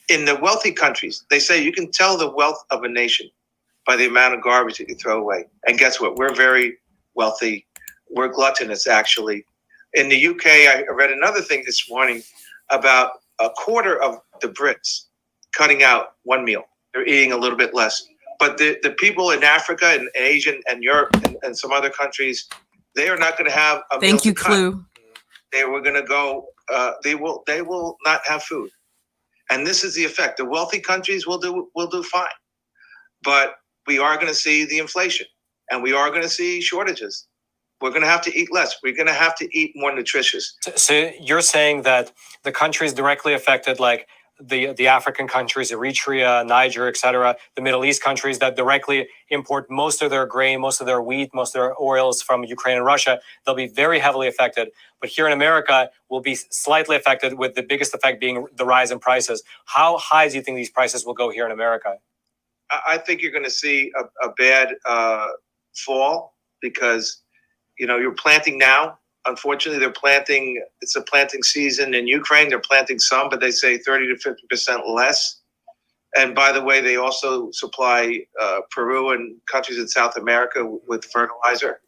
In the wealthy countries, they say you can tell the wealth of a nation by the amount of garbage that you throw away. And guess what? We're very wealthy. We're gluttonous, actually. In the UK, I read another thing this morning about a quarter of the Brits cutting out one meal. They're eating a little bit less. But the people in Africa and Asia and Europe and some other countries, they are not going to have a meal. Thank you, to cut. Clue. They were going to go. They will not have food, and this is the effect. The wealthy countries will do fine, but we are going to see the inflation, and we are going to see shortages. We're going to have to eat less. We're going to have to eat more nutritious. So you're saying that the countries directly affected, like the African countries, Eritrea, Niger, etc., the Middle East countries that directly import most of their grain, most of their wheat, most of their oils from Ukraine and Russia, they'll be very heavily affected. But here in America, we'll be slightly affected, with the biggest effect being the rise in prices. How high do you think these prices will go here in America? I think you're going to see a bad fall because, you're planting now. Unfortunately, it's a planting season in Ukraine. They're planting some, but they say 30 to 50% less. And by the way, they also supply Peru and countries in South America with fertilizer.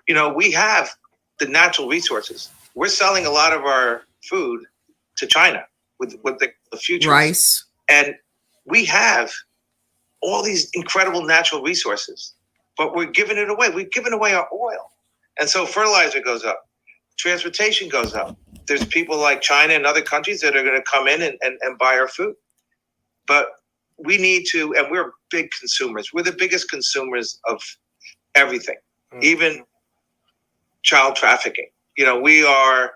We have the natural resources. We're selling a lot of our food to China with the futures. Rice. And we have all these incredible natural resources, but we're giving it away. We've given away our oil. And so fertilizer goes up. Transportation goes up. There's people like China and other countries that are going to come in and buy our food. But we need to, and we're big consumers. We're the biggest consumers of everything, even child trafficking. We are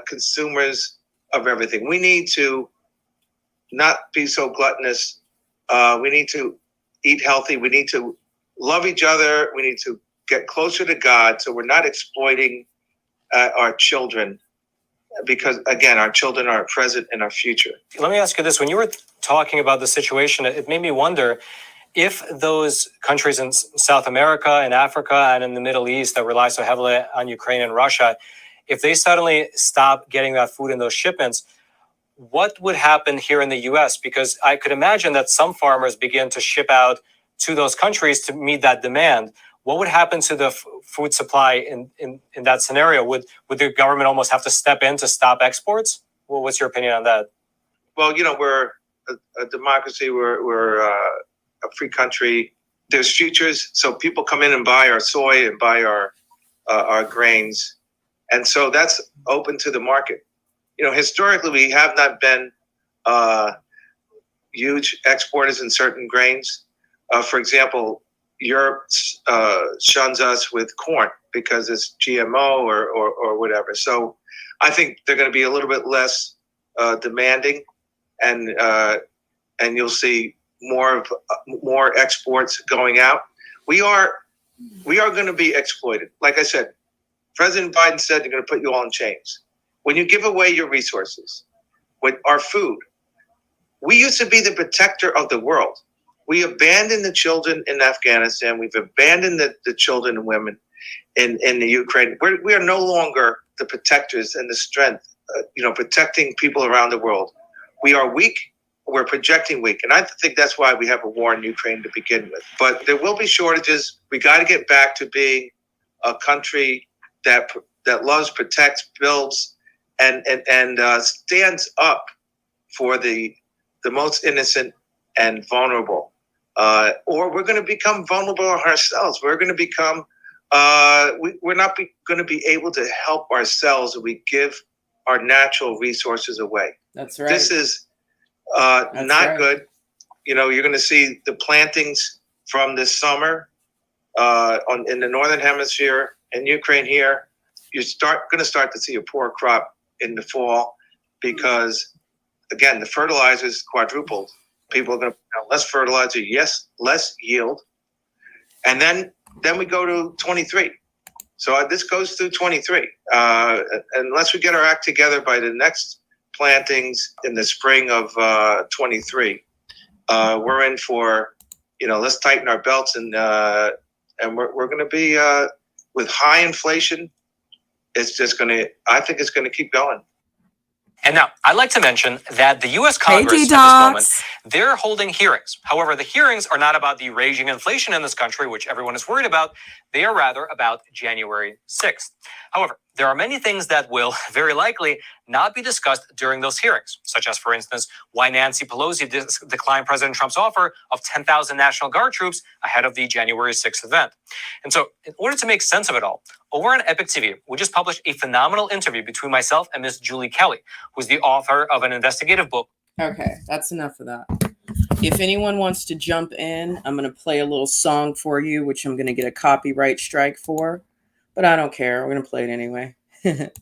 consumers of everything. We need to not be so gluttonous. We need to eat healthy. We need to love each other. We need to get closer to God so we're not exploiting our children, because, again, our children are our present and our future. Let me ask you this. When you were talking about the situation, it made me wonder if those countries in South America and Africa and in the Middle East that rely so heavily on Ukraine and Russia, if they suddenly stop getting that food in those shipments, what would happen here in the U.S.? Because I could imagine that some farmers begin to ship out to those countries to meet that demand. What would happen to the food supply in that scenario? Would the government almost have to step in to stop exports? Well, what's your opinion on that? Well, we're a democracy. We're a free country. There's futures, so people come in and buy our soy and buy our grains, and so that's open to the market. Historically, we have not been huge exporters in certain grains. For example, Europe shuns us with corn because it's GMO or whatever. So I think they're going to be a little bit less demanding, and you'll see more exports going out. We are going to be exploited. Like I said, President Biden said they're going to put you all in chains. When you give away your resources, with our food, we used to be the protector of the world. We abandoned the children in Afghanistan. We've abandoned the children and women in the Ukraine. We are no longer the protectors and the strength, protecting people around the world. We are weak. We're projecting weak. And I think that's why we have a war in Ukraine to begin with. But there will be shortages. We got to get back to being a country that loves, protects, builds, and stands up for the most innocent and vulnerable. Or we're going to become vulnerable ourselves. We're going to become, we're not going to be able to help ourselves if we give our natural resources away. That's right. This is not good. You're going to see the plantings from this summer in the Northern Hemisphere, in Ukraine here. You're going to start to see a poor crop in the fall because, again, the fertilizers quadrupled. People are going to put less fertilizer, yes, less yield. And then we go to 23. So this goes through 23. Unless we get our act together by the next plantings in the spring of 23, we're in for, let's tighten our belts and we're going to be with high inflation. It's just I think it's going to keep going. And now, I'd like to mention that the U.S. Hey, Congress, at this moment, Detox. they're holding hearings. However, the hearings are not about the raging inflation in this country, which everyone is worried about. They are rather about January 6th. However, there are many things that will very likely not be discussed during those hearings, such as, for instance, why Nancy Pelosi declined President Trump's offer of 10,000 National Guard troops ahead of the January 6th event. And so, in order to make sense of it all, over on Epic TV, we just published a phenomenal interview between myself and Miss Julie Kelly, who's the author of an investigative book. Okay, that's enough of that. If anyone wants to jump in, I'm going to play a little song for you, which I'm going to get a copyright strike for, but I don't care. We're going to play it anyway. And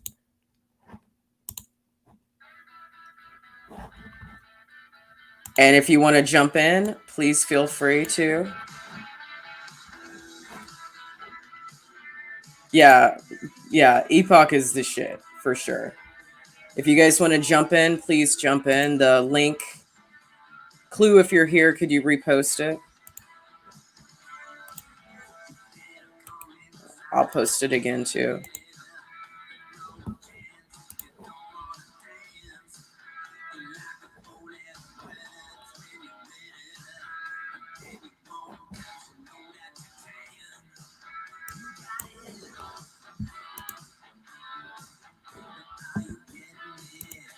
if you want to jump in, please feel free to. Yeah, Epoch is the shit, for sure. If you guys want to jump in, please jump in. The link, Clue, if you're here, could you repost it? I'll post it again, too.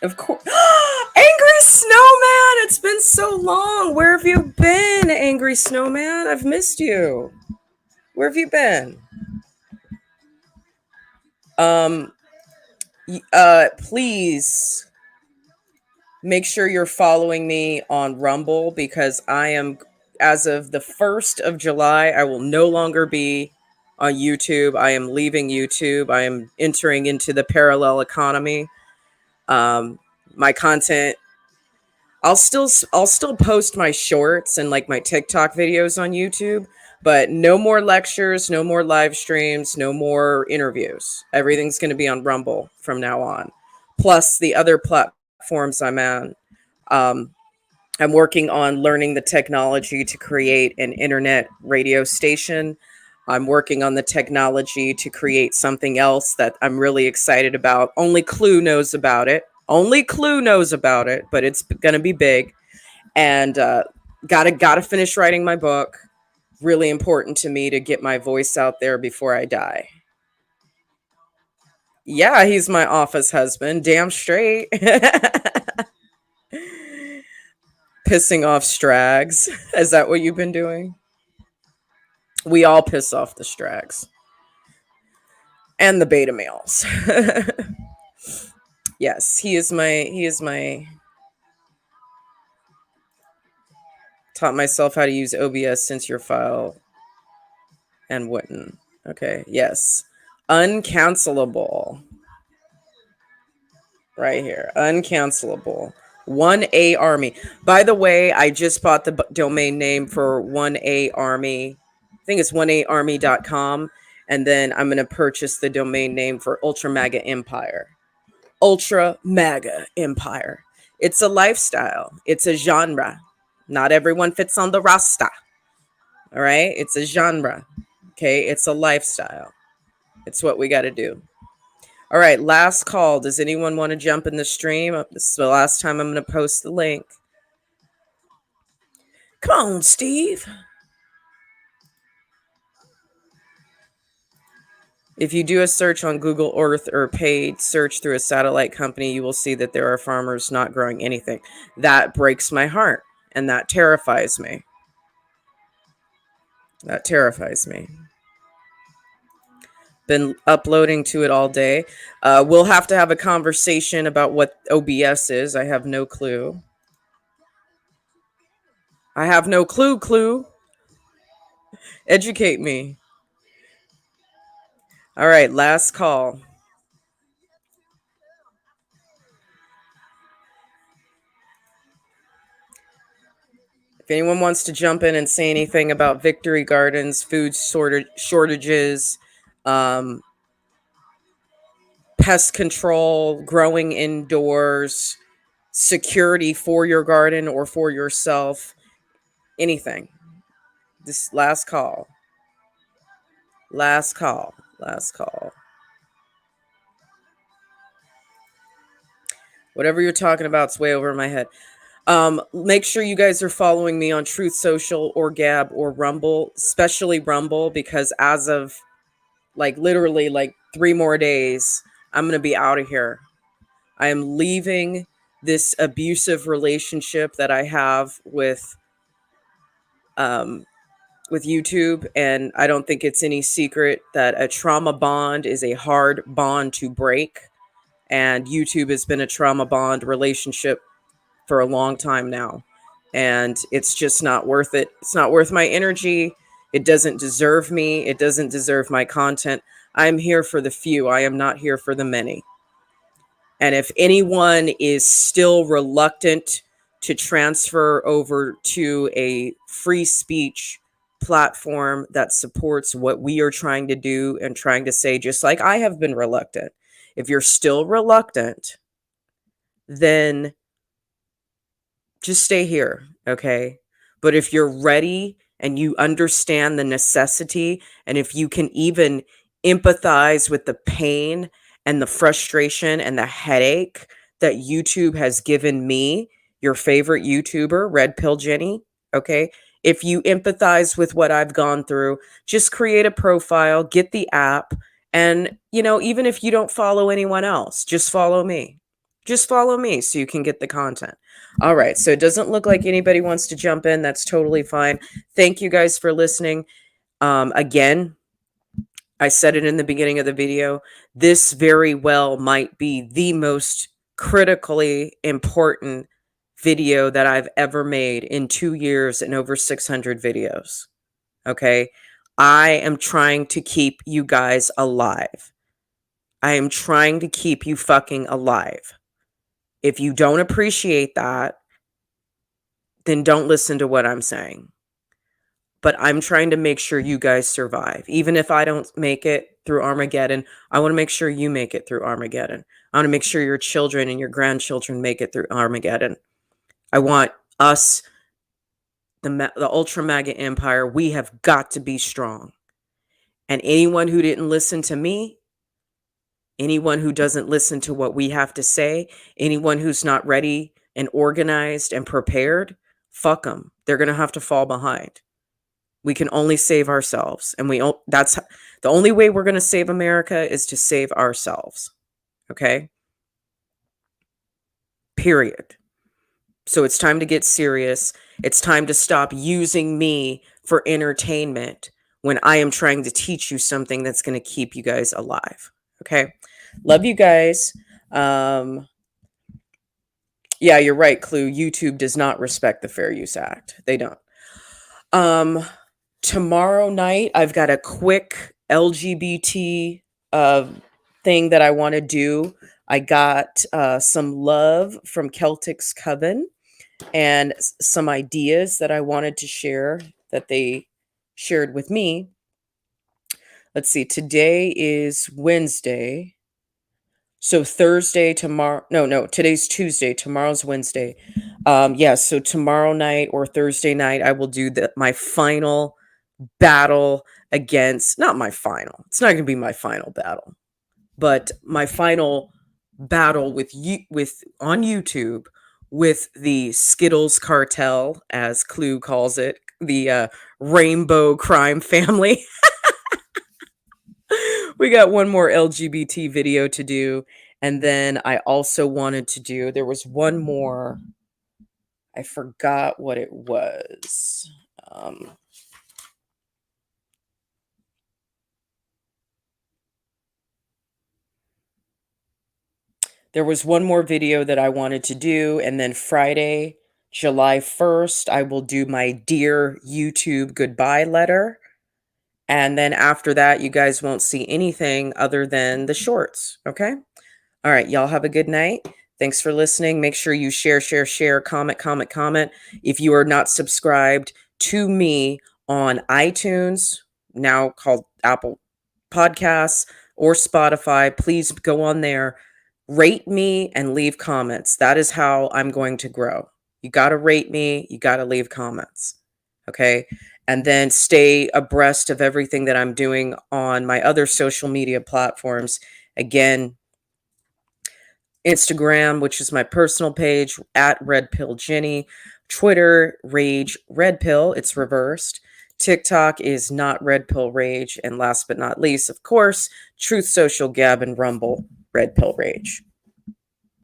Of course. Angry Snowman! It's been so long. Where have you been, Angry Snowman? I've missed you. Where have you been? Please make sure you're following me on Rumble, because I am, as of the 1st of July, I will no longer be on YouTube. I am leaving YouTube. I am entering into the parallel economy. My content, I'll still post my shorts and like my TikTok videos on YouTube, but no more lectures, no more live streams, no more interviews. Everything's going to be on Rumble from now on. Plus the other platforms I'm on. I'm working on learning the technology to create an internet radio station. I'm working on the technology to create something else that I'm really excited about. Only Clue knows about it. Only Clue knows about it, but it's going to be big. And gotta finish writing my book. Really important to me to get my voice out there before I die. Yeah, he's my office husband. Damn straight. Pissing off Strags. Is that what you've been doing? We all piss off the Strags. And the beta males. Yes, he is my taught myself how to use OBS since your file and wouldn't. Okay, yes. Uncancelable. Right here. Uncancelable. 1A Army. By the way, I just bought the domain name for 1A Army. I think it's 1AArmy.com. And then I'm going to purchase the domain name for Ultra Mega Empire. Ultra Mega Empire. It's a lifestyle. It's a genre. Not everyone fits on the roster. All right? It's a genre. Okay? It's a lifestyle. It's what we got to do. All right, last call. Does anyone want to jump in the stream? This is the last time I'm going to post the link. Come on, Steve. If you do a search on Google Earth or paid search through a satellite company, you will see that there are farmers not growing anything. That breaks my heart, and that terrifies me. That terrifies me. Been uploading to it all day. We'll have to have a conversation about what OBS is. I have no clue. I have no clue. Educate me. All right, last call. If anyone wants to jump in and say anything about Victory Gardens, food shortages, pest control, growing indoors, security for your garden or for yourself, anything. This last call. Last call. Whatever you're talking about, it's way over my head. Make sure you guys are following me on Truth Social or Gab or Rumble, especially Rumble, because as of like literally like 3 more days, I'm going to be out of here. I am leaving this abusive relationship that I have with YouTube, and I don't think it's any secret that a trauma bond is a hard bond to break, and YouTube has been a trauma bond relationship for a long time now, and it's just not worth it. It's not worth my energy. It doesn't deserve me. It doesn't deserve my content. I'm here for the few. I am not here for the many. And if anyone is still reluctant to transfer over to a free speech platform that supports what we are trying to do and trying to say, just like I have been reluctant, if you're still reluctant, then just stay here, okay? But if you're ready and you understand the necessity, and if you can even empathize with the pain and the frustration and the headache that YouTube has given me, your favorite YouTuber, Red Pill Jenny, okay? If you empathize with what I've gone through, just create a profile, get the app, and, you know, even if you don't follow anyone else, just follow me. Just follow me so you can get the content. All right. So it doesn't look like anybody wants to jump in. That's totally fine. Thank you guys for listening. Again, I said it in the beginning of the video. This very well might be the most critically important video that I've ever made in 2 years and over 600 videos. Okay. I am trying to keep you guys alive. I am trying to keep you fucking alive. If you don't appreciate that, then don't listen to what I'm saying. But I'm trying to make sure you guys survive. Even if I don't make it through Armageddon, I want to make sure you make it through Armageddon. I want to make sure your children and your grandchildren make it through Armageddon. I want us, the Ultra MAGA Empire, we have got to be strong. And anyone who didn't listen to me, anyone who doesn't listen to what we have to say, anyone who's not ready and organized and prepared, fuck them. They're going to have to fall behind. We can only save ourselves. And that's the only way we're going to save America is to save ourselves. Okay? Period. So it's time to get serious. It's time to stop using me for entertainment when I am trying to teach you something that's going to keep you guys alive. Okay? Love you guys. Yeah, you're right, Clue. YouTube does not respect the Fair Use Act. They don't. Tomorrow night, I've got a quick LGBT thing that I want to do. I got some love from Celtic's Coven and some ideas that I wanted to share that they shared with me. Let's see, today is Wednesday. So Thursday, tomorrow, no, today's Tuesday, tomorrow's Wednesday. Yeah, so tomorrow night or Thursday night, I will do my final battle against, not my final, it's not going to be my final battle, but my final battle with on YouTube with the Skittles cartel, as Clue calls it, the rainbow crime family. We got one more LGBT video to do. And then I also wanted to do, there was one more, I forgot what it was. There was one more video that I wanted to do. And then Friday, July 1st, I will do my Dear YouTube goodbye letter. And then after that, you guys won't see anything other than the shorts. Okay? All right. Y'all have a good night. Thanks for listening. Make sure you share, comment. If you are not subscribed to me on iTunes, now called Apple Podcasts, or Spotify, please go on there, rate me, and leave comments. That is how I'm going to grow. You got to rate me. You got to leave comments. Okay? And then stay abreast of everything that I'm doing on my other social media platforms. Again, Instagram, which is my personal page, at Red Pill Jenny. Twitter, Rage Red Pill. It's reversed. TikTok is not Red Pill Rage. And last but not least, of course, Truth Social, Gab, and Rumble, Red Pill Rage.